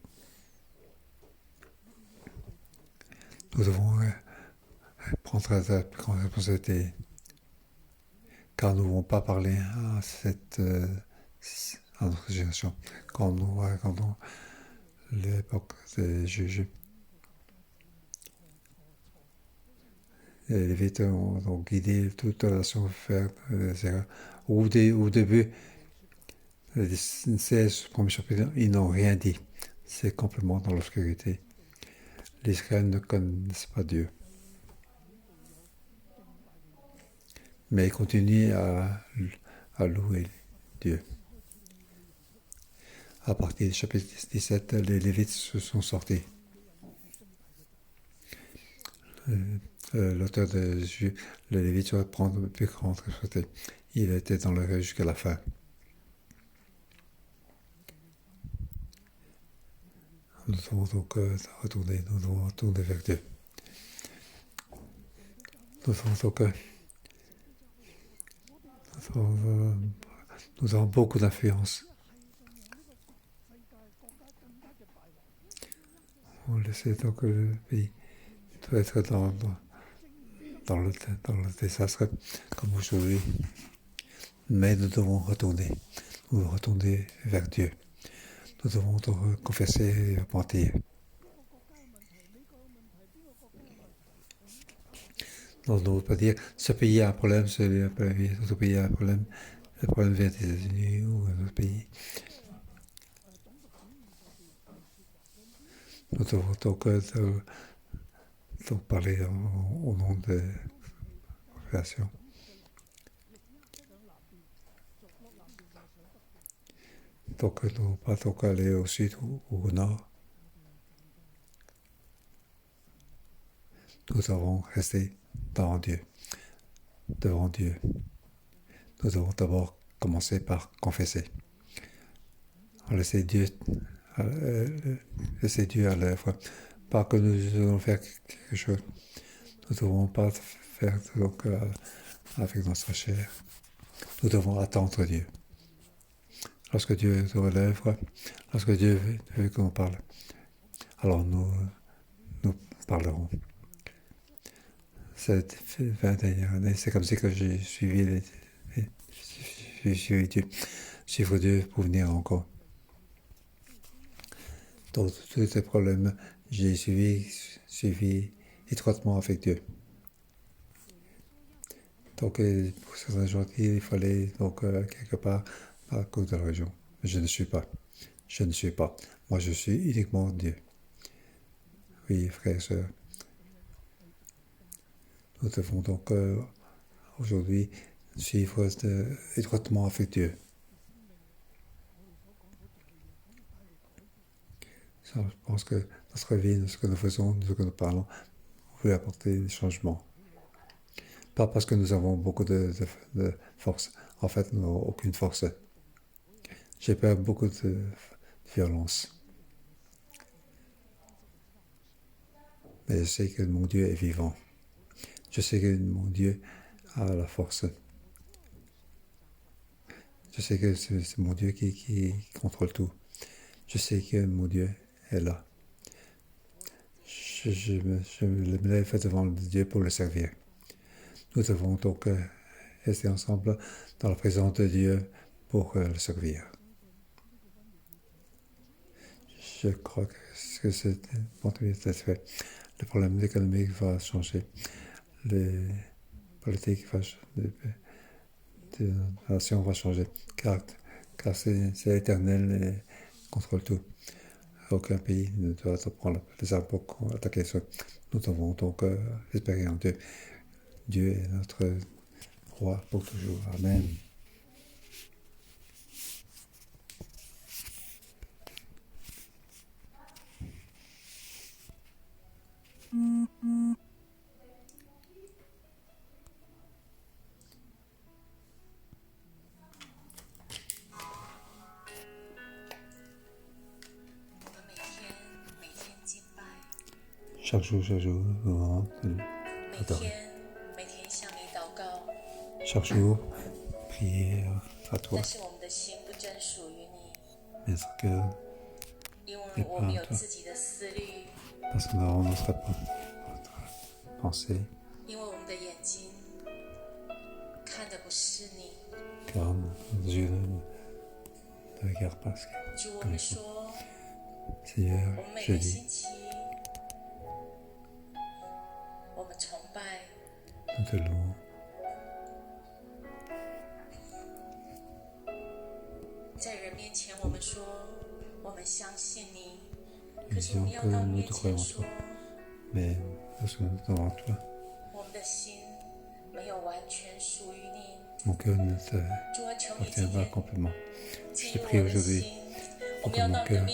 Nous devons prendre la plus grande responsabilité, car nous ne devons pas parler à notre génération, quand nous regardons l'époque des juges. Les Lévites ont guidé toute la nation vers faire des erreurs. Au début, les 16 premiers chapitres, ils n'ont rien dit. C'est complètement dans l'obscurité. L'Israël ne connaissent pas Dieu. Mais ils continuent à louer Dieu. À partir du chapitre 17, les Lévites se sont sortis. L'auteur de Juge, le Lévite doit prendre le plus grand responsabilité. Il était dans le rêve jusqu'à la fin. Nous devons donc retourner vers Dieu. Nous devons donc nous avons beaucoup d'influence. On le sait donc le pays doit être dans le désastre comme aujourd'hui. Mais nous devons retourner vers Dieu. Nous devons donc confesser et repentir. On ne doit pas dire ce pays a un problème, ce pays a un problème. Le problème vient des États-Unis ou d'un autre pays. Nous devons donc parler au nom de la création. Donc nous ne devons pas donc aller au sud ou au nord. Nous devons rester devant Dieu. Nous devons d'abord commencer par confesser. Laisser Dieu à l'œuvre. Pas que nous devons faire quelque chose. Nous ne devons pas faire donc, avec notre chair. Nous devons attendre Dieu. Lorsque Dieu est à l'œuvre, lorsque Dieu veut qu'on parle, alors nous parlerons. Cette 20 dernières années, c'est comme ça que j'ai suivi Dieu. suivre Dieu pour venir encore. Dans tous ces problèmes, j'ai suivi étroitement avec Dieu. Donc, pour certains gens, il fallait donc quelque part à cause de la religion. Mais je ne suis pas. Je ne suis pas. Moi, je suis uniquement Dieu. Oui, frères et sœurs. Nous devons donc aujourd'hui suivre étroitement avec Dieu. Ça, je pense que notre vie, ce que nous faisons, ce que nous parlons, peut apporter des changements. Pas parce que nous avons beaucoup de force. En fait, nous n'avons aucune force. J'ai peur beaucoup de violence. Mais je sais que mon Dieu est vivant. Je sais que mon Dieu a la force. Je sais que c'est mon Dieu qui contrôle tout. Je sais que mon Dieu est là. Je me lève devant Dieu pour le servir. Nous devons donc rester ensemble dans la présence de Dieu pour le servir. Je crois que c'est bon fait. Le problème économique va changer. Les politiques de la nation va changer. Car c'est éternel et contrôle tout. Aucun pays ne doit prendre les impôts pour attaquer ça. Nous devons donc espérer en Dieu. Dieu est notre roi pour toujours. Amen. Chaque jour, nous adorer. Chaque jour, prier à toi. Notre cœur n'est pas à toi. Parce que nous avons notre pensée. Car nos yeux ne regardent pas ce que nous faisons. Seigneur, je dis, nous te louons. Nous disons que nous te croyons en toi, mais lorsque nous sommes devant toi, mon cœur ne t'appartient pas complètement. Je te prie aujourd'hui pour que mon cœur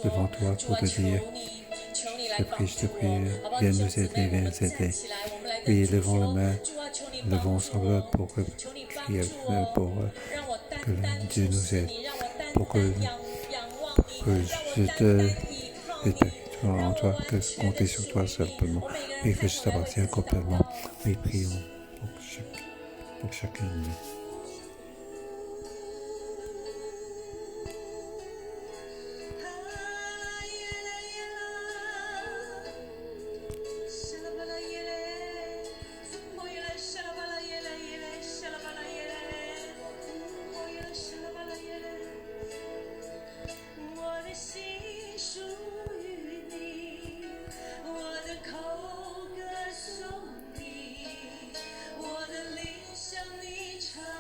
devant toi pour te dire, je te prie, viens nous aider. Oui, levons les mains, levons ensemble pour prier, pour que Dieu nous aide, pour que je te respecte en toi, que je compte sur toi simplement, et que je t'appartiens complètement. Oui, prions pour chacun de nous.我的灵向你唱。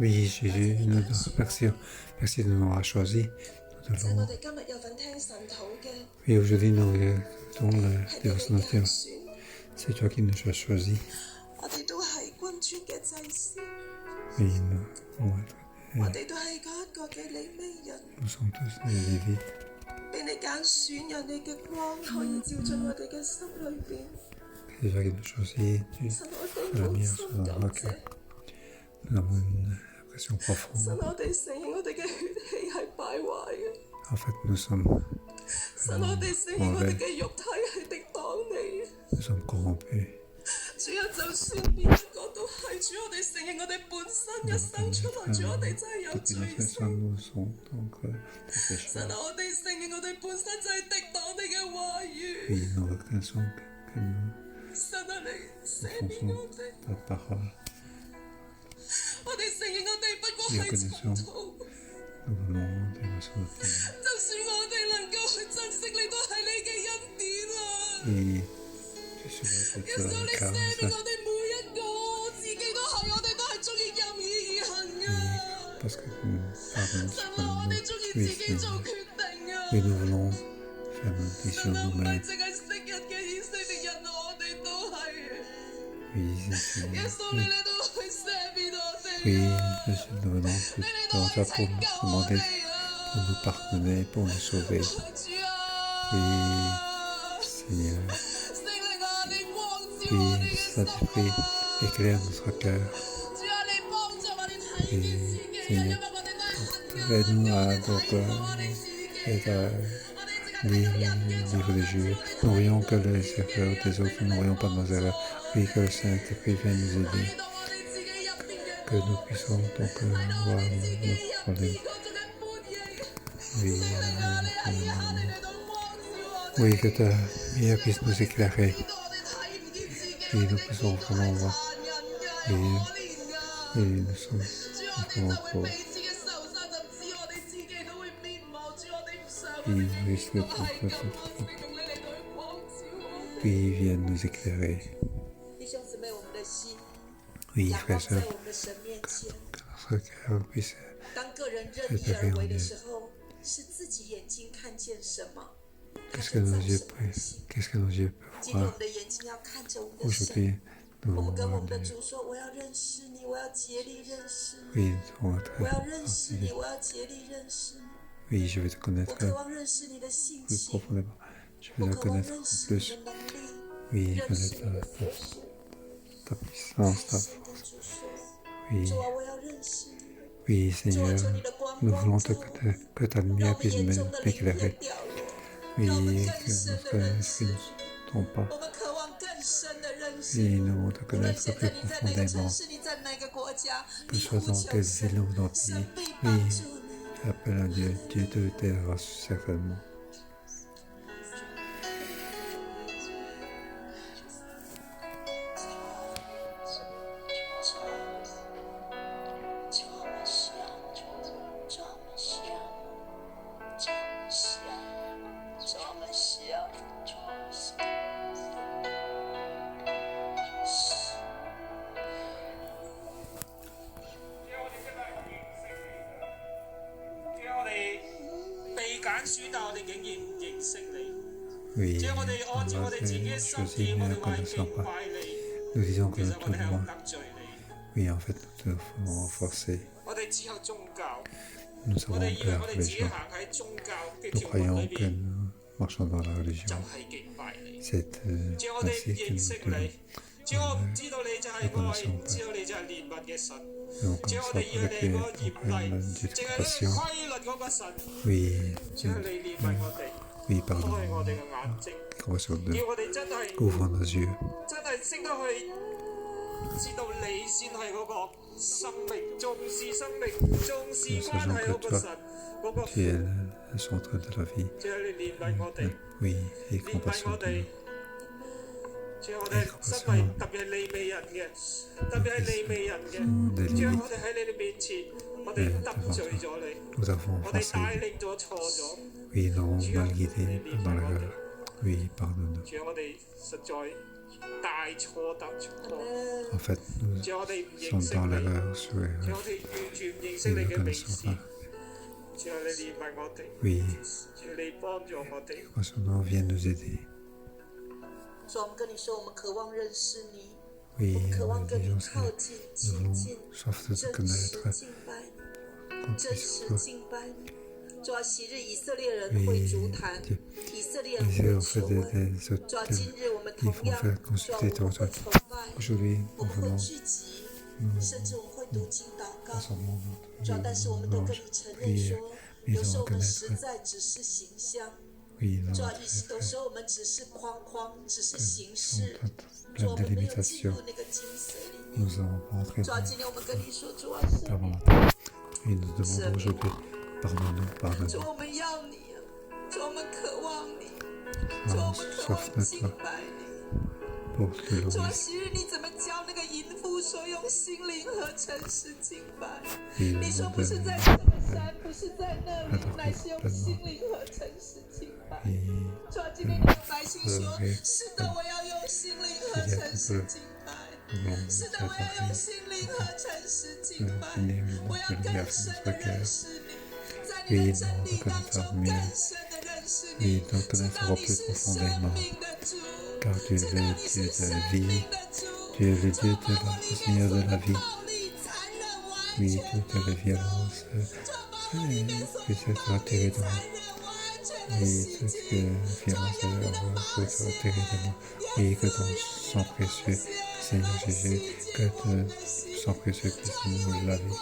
Oui, Jésus, merci, merci de nous avoir choisis. Nous allons, oui, aujourd'hui, nous regardons la dévotion de Dieu. C'est toi qui nous as choisis. Oui, nous sommes tous des Lévites. C'est toi qui nous choisis, tu as la lumière sur notre cœur. Nous avons une impression profonde. En fait, nous sommes mauvais. Nous sommes corrompus. Depuis notre sang, nous sommes donc des pécheurs. Oui, nous reconnaissons que nous offensons ta parole. Nous reconnaissons, nous voulons dévotion de ton nom. Et tu seras de ta grâce. Parce que nous pardonnons seulement. Oui, Seigneur. Et nous voulons faire notre décision nous-mêmes. Oui, Seigneur. Oui, nous venons devant toi pour nous demander, pour nous pardonner, pour nous sauver. Oui, Seigneur. Oui, Saint-Esprit, éclaire notre cœur. Oui, Seigneur, aide-nous à lire le livre de Jules. Nous voyons que les erreurs des autres, nous ne voyons pas nos erreurs. Oui, que le Saint-Esprit vienne nous aider. Que nous puissions donc voir nos problèmes. Oui, que ta lumière puisse nous éclairer. Et nous puissions vraiment voir. Et nous sommes vraiment pauvres. Il risque de tout. Puis il vient nous éclairer. Oui, frères et sœurs, que notre cœur puisse éclairer en Dieu. Qu'est-ce que nos yeux peuvent voir? Aujourd'hui, nous allons voir Dieu. Oui, nous allons être oui, je vais te connaître plus profondément. Je vais te connaître plus. Oui, connaître ta puissance, ta force. Oui, oui, Seigneur, nous voulons que ta lumière puisse m'éclairer. Oui, que notre esprit ne tombe pas. Oui, nous voulons te connaître plus profondément. Que ce soit dans quelle ville ou dans quel pays. Oui. Appelle à Dieu, Dieu te t'aidera certainement. Oui, on va choisir, mais ne connaissant pas. Nous disons que nous te devons. Oui, en fait, nous te devons renforcer. Nous savons que la religion, nous croyons que nous marchons dans la religion. C'est ainsi que nous devons. Nous connaissons pas. Nous connaissons pas le Dieu de compassion. Oui, oui, pardon. Compassion de ouvre nos yeux. Nous savions que toi, tu es le centre de la vie. Oui, et compassion de nous. Et compassion des limites. Nous avons offensé. Oui, nous avons mal guidé dans l'erreur. Oui, pardonne-nous. En fait, nous sommes dans l'erreur sur nous ne connaissons pas. Oui, votre nom vient nous aider. Oui, nous disons que nous voulons soif de te connaître, compter sur toi. Oui, Dieu. Les fait des hôtels, ils vont faire consulter ton hôtel. Aujourd'hui, nous venons ensemble dans prière, mais nous reconnaître. Oui, nous sommes pleins de limitations. Nous allons rentrer dans volonté. Et nous demandons aujourd'hui, pardonne-nous, pardonne-nous. Nous soif de toi pour te louer. Et nous demandons adorez pleinement. Oui, nous reconnaîtrons mieux. Oui, nous reconnaîtrons plus profondément. Car tu es le Dieu de la vie. Tu es le Dieu de la Seigneur de la vie. Oui, toutes les violences puissent être retirées de moi. Oui, toutes les violences puissent être retirées de moi. Oui, que ton sang précieux, Seigneur Jésus, que ton sang précieux puisse nous laver.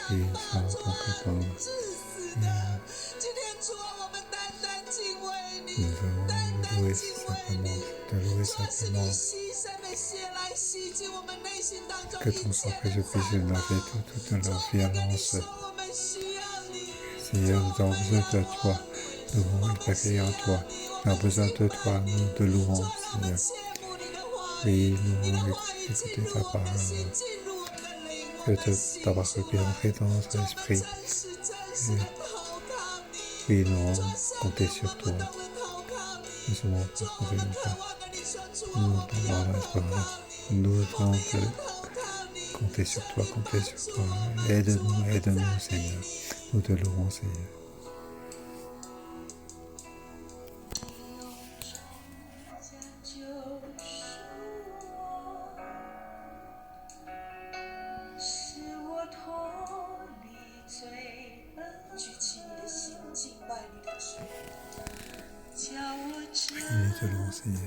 Oui, ça, ton corps. Nous allons louer simplement, te louer simplement. Que ton sang précieux puisse laver toute leur violence. Seigneur, nous avons besoin de toi. Nous voulons éclater en toi. Nous avons besoin de toi, nous te louons, Seigneur. Oui, nous voulons écouter ta parole. Que ta parole puisse entrer dans notre esprit. Oui, nous allons compter sur toi. Nous sommes pour compter sur toi. Nous devons compter sur toi, compter sur toi. Aide-nous, Seigneur. Nous te louons, Seigneur. Nous te louons, Seigneur.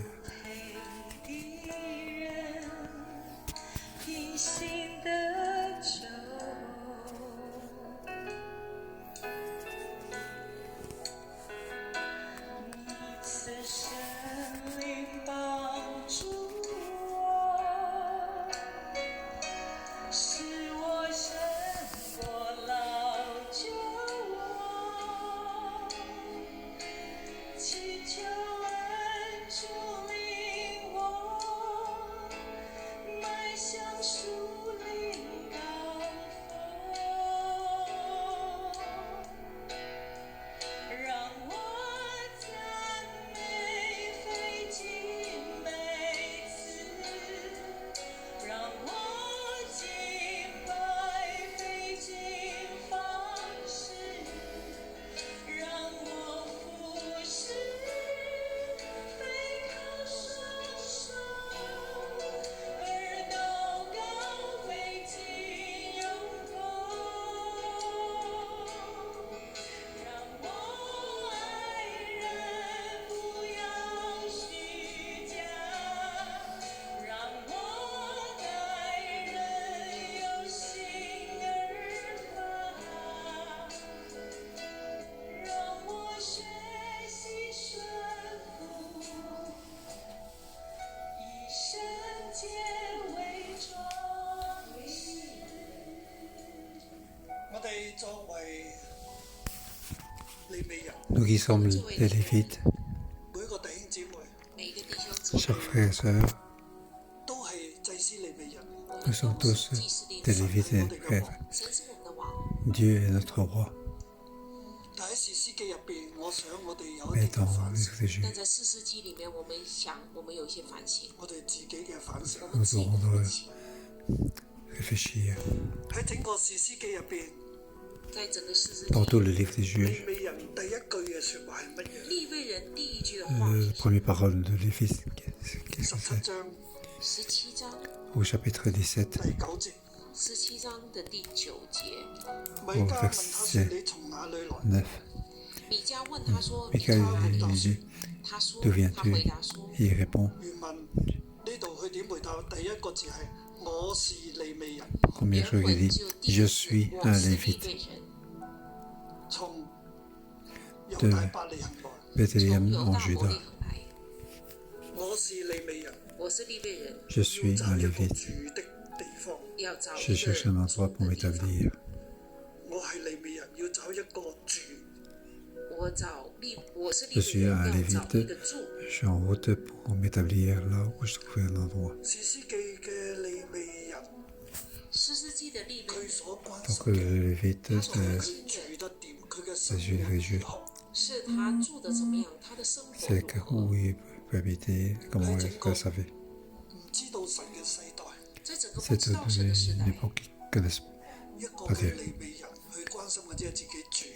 Nous qui sommes les Lévites, chers frères et sœurs, nous sommes tous des Lévites et des prêtres. Dieu est notre roi. Mais dans les Juifs, 但在四世纪里面，我们想，我们有一些反省，我们自己的 nous 反省。 devons réfléchir. 喺整個士師記入邊， 在整个四世纪， Dans tout le livre des 利 Juges, 未人第一句嘅説話係乜嘢？利未人第一句的话 la première parole de Lévitique, 17 qu'est-ce que c'est 章17章 Au chapitre 17, 第9節， 17章的第9节， 米迦問他說：你從哪裏來？ 9. 米迦问他说：“你 Michael 从哪里 lui dit, 他說：“ d'où 他 viens-tu 回答說 Il répond, 原文呢度佢點回答？第一個字係我是利未人， première chose qu'il dit, je suis 我 un 是利 Lévite. 未人，從猶大伯利恆來。從 Bethléem 猶 en 大伯利 Juda, 恒來，我是利未人，我是利未人， je suis 找 un 一個 Lévite. 住的地方。要找 Je 一 cherche 個 un 住 endroit pour 的地方。 m'établir. 我係利未人，要找一個住。我是利 Je suis 未人， un 要找一 Lévite. 個住。 Je suis en route pour m'établir là où je trouverai un endroit. 士師記嘅利未人，士師記的利未佢人所關 Donc 心 le 嘅 Lévite 他所 de 關 佢 心的住得點，佢嘅生 Juifs 活 et 如 Juifs, 何。是他住的怎麼樣，他的生活 c'est 如何。 où il peut habiter, comment il peut savait. 唔知道神嘅世代，在整個不 C'est 知道神的時 une 代， époque qui ne connaissent 一個嘅利未人，佢關心嘅只係自己住。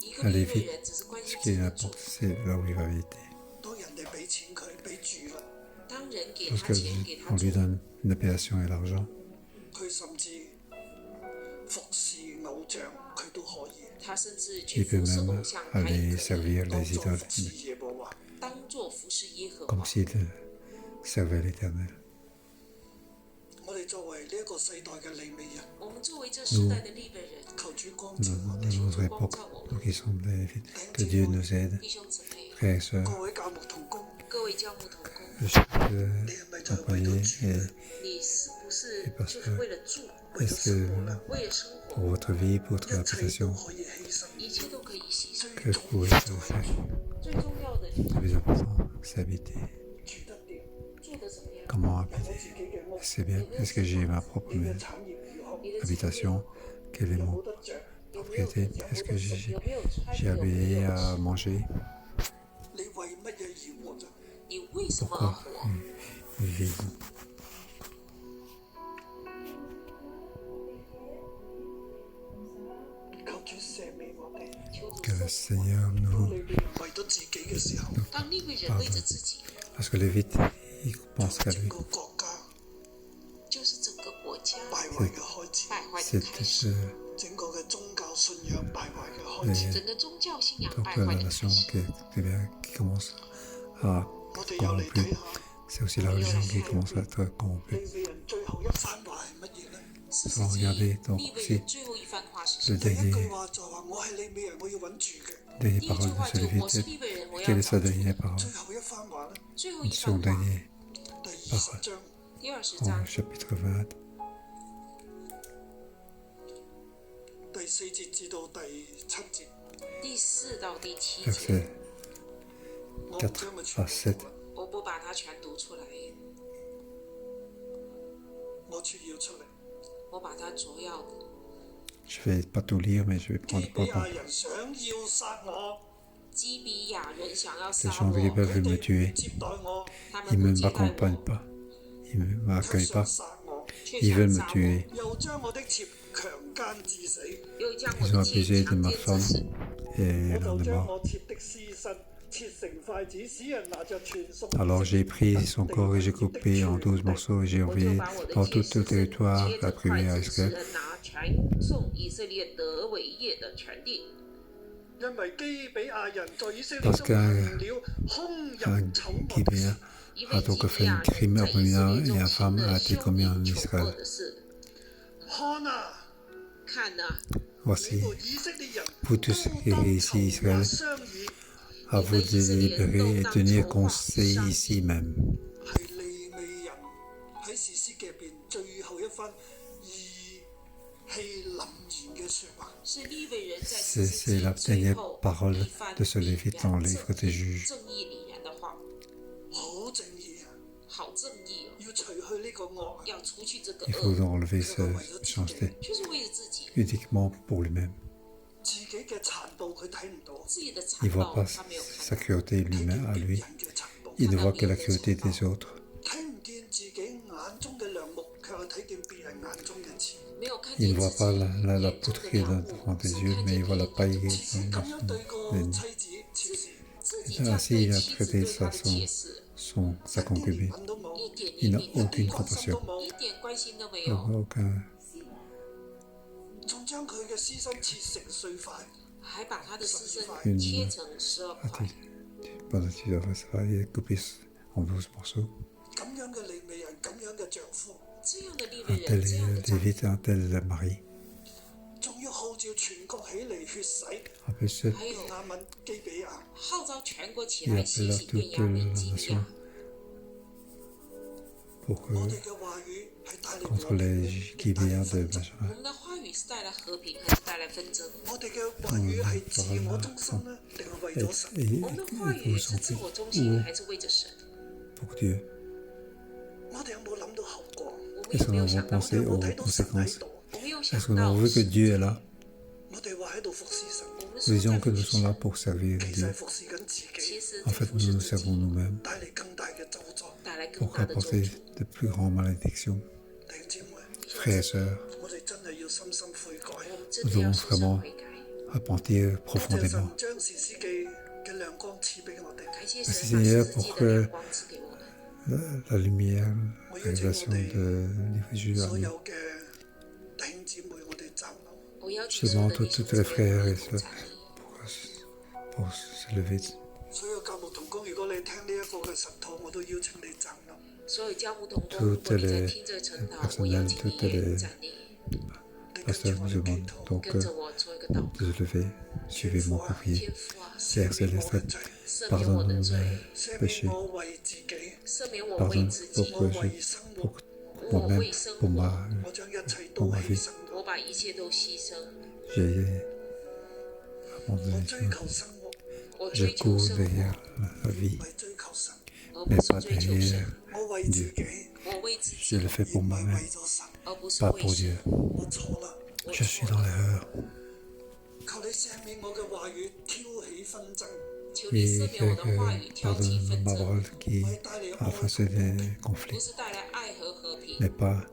一個利未人只是關心 Ce 自 qui 己的住 importe,。c'est là où il va habiter. 當人哋俾錢佢，俾住啦，當人給 Lorsque 他錢，給他 on lui 住， donne une appellation et l'argent, 佢甚至服侍偶像，佢都可以。他甚至去 il peut 服侍 même 偶像，他也 aller 可以 servir 當 les 作 idoles 服侍耶和華。當做服侍耶和 comme 華。 s'il servait l'Éternel. 我哋作為呢一個世代嘅利未人，我們作為這世代的利未人，求主光照我 Dans 哋。 notre époque, nous qui sommes des Lévites, que Dieu nous aide, 弟兄姊妹， frères et sœurs. 各位教牧同工，各位教牧同工， Chaque 你係咪就係為 employé 到住 et 你是不是 parce 就是為了住， est-ce que 為了生 pour 活， votre vie, pour votre 一切都 réputation, 可以犧牲。一切都可以犧牲。 que vous pouvez faire? 最重要的就是 Le plus important, c'est habiter. 住得掂，住的怎麼樣， Comment 我 habiter? 自己嘅屋， C'est bien. Est-ce que j'ai ma propre 你嘅產業如何？你的 habitation? Quel est 有 mon 冇得着？有沒有 propriété? Est-ce que j'ai 有沒有穿， j'ai 有沒 habillé 有 à 吃， manger? 你為乜嘢而活啊？你為什麼而 Pourquoi 活？ nous vivons? 求主赦免我哋。求主 Que le 赦免 Seigneur nous... 利未人為咗自己嘅時候，當利未人為着自己， Parce que les Lévites, ils pensent qu'à 整 lui. 個國家就是整個國家敗壞嘅開始，敗壞 C'est 的開始，整個嘅宗教信仰敗壞嘅開始。 les, 整個宗教信仰 donc 敗 la 壞的 nation 開始。 qui commence à 我哋又嚟 corrompre. 睇下 C'est aussi la religion qui commence à être corrompue. 利未人最後一番話係乜嘢呢？四 On va 世紀 regarder donc 利未 aussi 人最後一番話是什 le 麼？第一 dernier, 句話就話我係利未人，我要揾住嘅。 dernière 第一 parole 句 de 話 ce 就我 Lévite. 是利未人，我 Quelle 要 est 找 sa 住。 dernière parole? 最後一番話呢？最後一 Son 番話， dernier 第20章第20 en 章 chapitre 20, 第4節至到第7節，第4到第7節， versets 我唔 4將佢 à 全 7. 部讀啦，我不把它全讀出來，我撮要出嚟。我把它主要的。 Je vais pas tout lire, mais je vais 基 prendre 比 pas 亞 mal. 人想要殺我，基比亞人想要 Les 殺 gens qui 我， peuvent 佢 me 哋 tuer, 唔接待我，他 ils 們 ne 不接待 m'accompagnent 我， pas, ils ne 卻 m'accueillent 想 pas, 殺我，卻 ils 想 veulent 殺 me 我， tuer. 又將我的妾強姦致死，又將我 Ils ont 的妻 abusé de 強 ma 姦 femme 致死。 et 我 l'un 就 de 將 mort. 我妾的屍身切成筷子，使人拿着傳送。 Alors j'ai pris son corps et j'ai coupé en 12 morceaux et j'ai 我就 envoyé 把我的 par 妾 tout 私 le 生 territoire 切成 attribué 筷 à 子，使 Israël. 人拿傳送以色列得為業的權地。因為基比亞人在以色列 Parce 中 qu'un 行了兇 un 淫醜惡的 Guibéen 事。因 a 為 donc 基 fait 比 un 亞人 crime 在以色列 abominable 中 et 行 infâme 了 a été 兇 commis 淫 en 醜惡 Israël. 的事。看啊！看啊，你 Voici, 們以色列人 vous tous qui êtes ici, 都當籌 Israël, 劃商議， à vous de délibérer et tenir conseil ici même. 係利未人喺士師記入邊最後一番義氣凜然嘅説話。是利未人在四 C'est 世 la 紀最 dernière 後 parole 一番 de ce 理 Lévite dans 然 le livre des Juges. 正義凛然的話，好正義啊！好正義哦，要除去呢個惡啊！要除去這個 Il faut 惡， enlever cette méchanceté 就是為了自己， uniquement pour lui-même. 自己嘅殘暴佢睇唔到，自己的Il ne 殘 voit 暴 pas 他沒有 sa 看到， cruauté 睇 lui-même 見 à 別 lui. 人嘅殘暴， Il ne voit que la cruauté des autres. 睇唔見自己眼中嘅梁木，卻係睇見別人眼中嘅刺。沒有看 Il 見 ne voit 自 pas 己 la 眼中 poutre 的 qui est 梁 devant 木， tes 是 yeux, 看 mais 見 il voit 別 la 人 paille 自己 dans 咁樣對個 l'ennemi. 妻子妾侍，自己這樣 Ainsi, il 對 a 妻子 traité 對 sa, 他的妾侍， sa 一啲憐 concubine. 憫都冇，一點 Il 憐 n'a 憫都沒 aucune 有， compassion, 一點關心都沒 il 有， n'a aucun. 仲將佢嘅屍身切成碎塊。還把他的屍身 Une 切成12塊。 Pendant qu'il doit faire ça, il est coupé en 12 morceaux. 咁樣嘅利未人，咁樣嘅丈夫，這樣的利 Un 未 tel 人，這樣的 est 丈夫， Lévite, un tel est Marie. 仲要號召全國起嚟血洗 En plus, 還有亞敏基比亞。號召全國起 il 來洗 appelle 洗便 toute 雅 la 憫基比 nation 亞。 pour 我哋嘅話語係帶嚟 contre 和平 les 亦帶 Gibéens 嚟 de 紛爭。 我 Benjamin. 們的話語是帶來和平，還是帶來紛爭？ 我哋嘅話語係自我中心呢，定係為咗神？ Et 我們的話 ils 語 vous 是 sont 自 faits 我中心，還是為着神？ pour Dieu. 我哋有冇諗到後果？我們 Est-ce 有 que 沒有 nous 想 avons 到？ pensé 有冇 aux 睇到神喺 conséquences? 度？我們有 Est-ce 想 que nous 到 avons vu que Dieu est là? 我哋話喺度服侍神，我們 Nous 說 disions 在 que 服 nous 侍 sommes là 神， pour servir 其實係 Dieu. 服侍緊自己，其實 En 在 fait, 服侍 nous nous 自己， servons nous-mêmes 帶嚟更大嘅咒詛。帶來更 pour 大的咒 apporter 詛。 de plus grandes malédictions. 弟兄姊妹， Frères et sœurs, 我哋真係要深深悔改。我們真的要深深悔改。 repentir 多謝 profondément. 神將士師記嘅亮光賜俾我哋。感謝神把十字記的亮光賜給我們。 La lumière, 我 la 邀請我 révélation de 哋 l'Évangile. 所有嘅弟兄姊妹，我哋站立。我邀請所有的弟兄姊妹一同站立。 Pour se lever. 所有教牧同工，如果你聽呢一個嘅神禱，我都邀請你站立。所有教牧同工，如果你在聽這個晨禱，我邀請你也站立， Pasteur musulman, donc 跟着我做一個禱告。 de se lever, suivez-moi pour prier. 天父啊， Père céleste, 赦免我的 pardonne-nous 罪， nos 赦免 péchés. 我為自己，赦免我為 Pardonne 自 pour 己， que 我 je, 為生活， pour 我 moi-même, 為生 pour 活， ma, 我將一切 pour 都 ma 犧 vie. 牲。我把一切都犧牲， J'ai 我 abandonné 追 tout. 求生活，我 Je 追求 cours 生活， derrière la vie, 唔係追求神。而 mais 不是 pas 追求神。 derrière. 我為自己，我為自 Je 己， le fais 而 pour 唔係 moi-même, 為咗神。而不是 pas 為 pour 神 Dieu.。我錯啦，我 Je suis 錯 dans 了， l'erreur. 求你赦免我嘅話語，挑起紛爭，求你 Oui, 赦免我的話語，挑起 pardonne 紛 ma 爭， parole qui 唔係帶嚟 a 愛 fait 同和 des 平。 conflits, 不是帶來愛和和平。 mais pas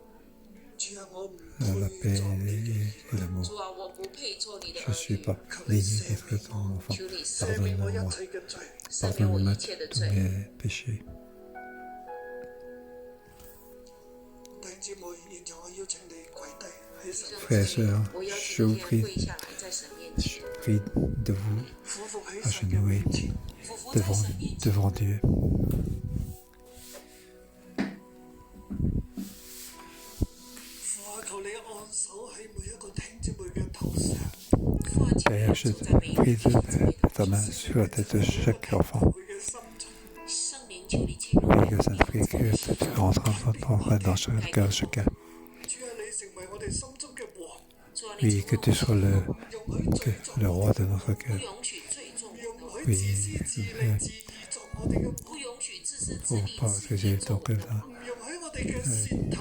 主啊，我唔 la 配 paix 做你嘅 et 兒女， l'amour. 主啊，我不配做你的 Je ne suis 兒女， pas digne d'être ton enfant. 求你赦 赦免我一 Pardonne-moi, 切嘅罪。赦免我 pardonne-moi 一切的 tous 罪。 mes péchés. 弟兄姊妹，現在我邀請你跪低喺神 Frères et sœurs, 我邀 je 請 vous 你 prie, 跪下來，在神面前， je prie de vous 俯伏喺神嘅 agenouiller 面前。俯伏在 devant, 神面前。 devant Dieu. 父啊，求你按手喺每一個弟兄姊妹嘅頭上，父啊，求你 Père, 按 je 手在每一個 prie 弟兄姊妹 de 的 ta 頭 main 上。 sur la tête de chaque enfant. 佢嘅心中。聖靈，求你進入 Oui, que Saint-Esprit, que tu rentres dans chaque cœur de chacun. 主啊，你成為我哋心中嘅王，主啊，你 Oui, 成 que 為 tu 我 sois 們的 le roi de notre 不 cœur. 容許最重的王， 容許自私自利自義作我哋嘅王，不容許自私自 Pour 利 pas 自 que 義 j'ai 做 ton cœur là. 唔容許我哋嘅舌頭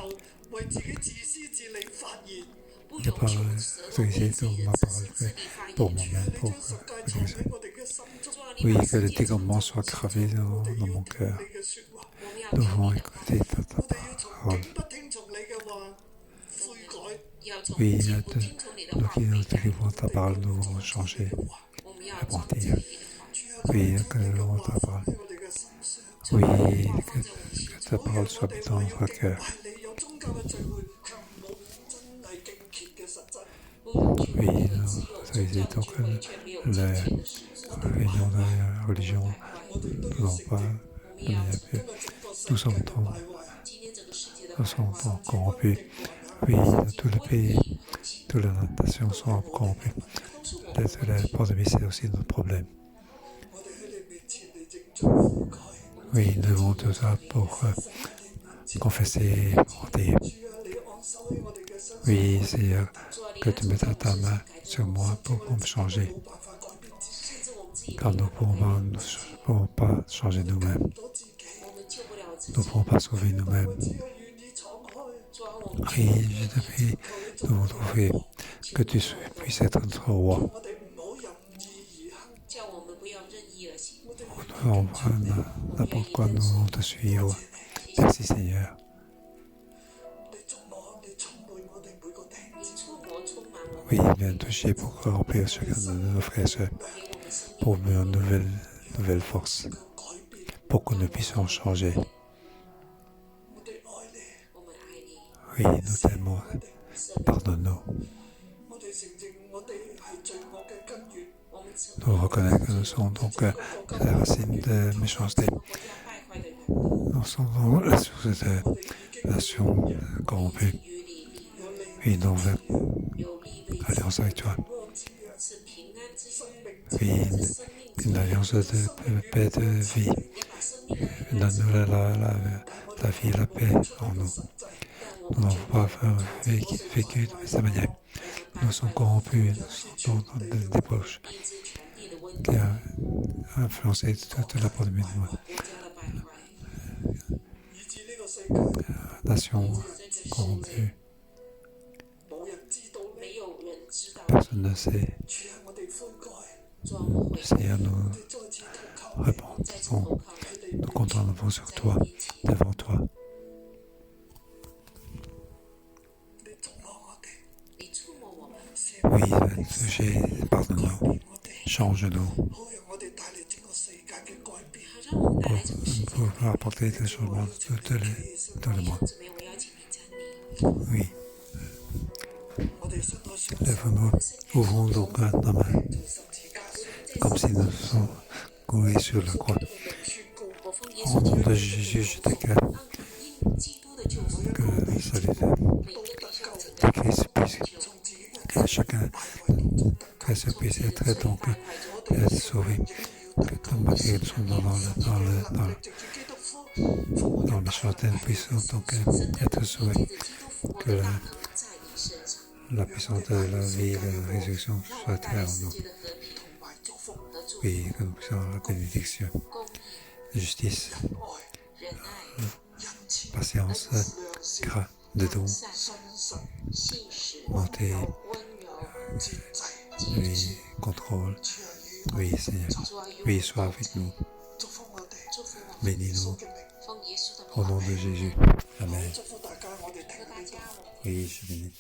為自己自私自利發言。不 De 容 pas 許我們舌頭為 autoriser 自己 ma 的自 parole 私自利發 pour 言。 moi-même, 你 pour 將十戒藏喺我哋嘅心中， Oui, que le décommandement soit gravé dans mon cœur. 你嘅説話，我們要 Nous 聽 devons 你的話， écouter ta 我哋要從 parole. 竟不聽從你嘅話悔改。要從 Oui, 既 nous 不聽從你的 nous 話 qui 悔 nous 改， écrivons ta parole, nous devons changer. 我們要遵從你 repentir. 的話。 Oui, 將 que 你嘅 nous 話 ta 放 parole. 喺我哋嘅心上。 Oui, que ta parole soit dans notre cœur. 你有宗教嘅聚會，卻冇真係敬虔嘅實質。不容許 Oui, 我們 nous 只有宗 autoriser 教的 donc 聚會，卻沒有敬 la 虔的實質。 réunion de la religion 我哋都 ne 要 vont 承 pas 認， 我們要 mener à 今 Dieu. 日整個世 Nous 界 sommes 嘅 trop, 敗壞，今天整個世界的 nous 敗 sommes 壞， corrompus. Oui, tous les pays, toutes les nations sont corrompues. 都是我們 Peut-être 的 la 問題。 pandémie, c'est aussi notre problème. 我哋喺你面前嚟認罪悔改。 Oui, nous devons tout ça pour confesser et mentir. 主啊，你按手喺我哋嘅身上， Oui, Seigneur, 主啊，你 que 來 tu 做 mettes 在我 ta 們身 main 上改變 sur 我們， moi pour me changer. 冇辦法改變自己，甚至我們自己 Car nous ne pouvons pas changer nous-mêmes. 到自己。我們救不了自 Nous ne 己。 pouvons pas sauver 我 nous-mêmes. 只係願意敞開，主啊，我們 Oui, je te prie de vous trouver que tu puisses être notre roi. 我哋唔好任意而行，叫我们不要任意而行，我哋 Nous devons n'importe quoi nous te suivre. Merci Seigneur. 你觸摸，你充滿我哋每個弟兄你姊妹，触摸充满我 Oui, 们， viens toucher pour remplir chacun de nos frères et sœurs, 给我们生命 pour une nouvelle force, 嘅改變。 pour que nous puissions changer. 我哋愛你，我们爱你， Oui, nous t'aimons. 神， Pardonne-nous. 我哋承認我哋係罪惡嘅根源。我们承 Nous reconnaissons que nous sommes donc la racine de méchanceté. 国家败坏的人， Nous sommes la source de nation corrompue. 与你立 Oui, nous voulons 有立位 alliance avec toi. 是平安之源， Oui, 是生命之 une 源， alliance de paix, de vie. 也把生命的平安 Donne-nous la vie, la paix en nous. 让我 Nous 们 n'avons pas vécu de cette manière. Nous sommes corrompus, nous sommes dans des débauches 一知全地的温 qui a influencé toute la pandémie de moi. 国家的败坏， 以致呢個世界 Nation 这世界 corrompue, 冇人知道你，没有人知道， personne ne sait. 主啊，我哋悔改，主啊我们悔改， Seigneur, nous 我哋再次投靠你， 再次 répondons, 投靠你， nous contemplons sur 在 toi, 你面前， devant toi. 你觸摸我哋，你触摸我们， Oui, touchez, pardonne-nous, 我哋， change-nous 好讓我哋帶嚟整個世界嘅改變。好让我们带来这个世界。 pour apporter des changements dans le monde. 姊妹，我邀请你站立， Oui, 我哋伸開雙手， lève-nous, ouvrons donc nos mains 在十字架上， comme si nous sommes coulés sur la croix. 宣告 我奉耶 Au 稣基 nom 督 de 的 Jésus, je déclare 让因基督的救赎， que le salut de 每个弟兄姊妹 Christ puisse, 從自己嘅 que chacun Christ puisse être donc être sauvé, que comme ils sont dans le méchanceté, nous puissions donc être sauvés, 借着基督复活的大能在你身上， la puissance de la vie et la résurrection 让我 soit 们带来 en 世 nous. 界的和平 同埋祝福、 和祝福、 Oui, que nous puissions avoir la bénédiction, 公义、 justice, 愛、仁愛、恩慈、 patience, 良善、 grâce, de dons, 善、信實、信實、 bonté, 温柔、 節制， oui, contrôle. 主啊，與 Oui, Seigneur. 主啊，與 Oui, 我 sois avec nous. 祝福我哋， 祝福我們， Bénis-nous 嘅名， 奉耶穌的 au 名， nom de Jésus. Amen. 祝福大家，我哋聽祝大呢個家。 Oui, je bénis.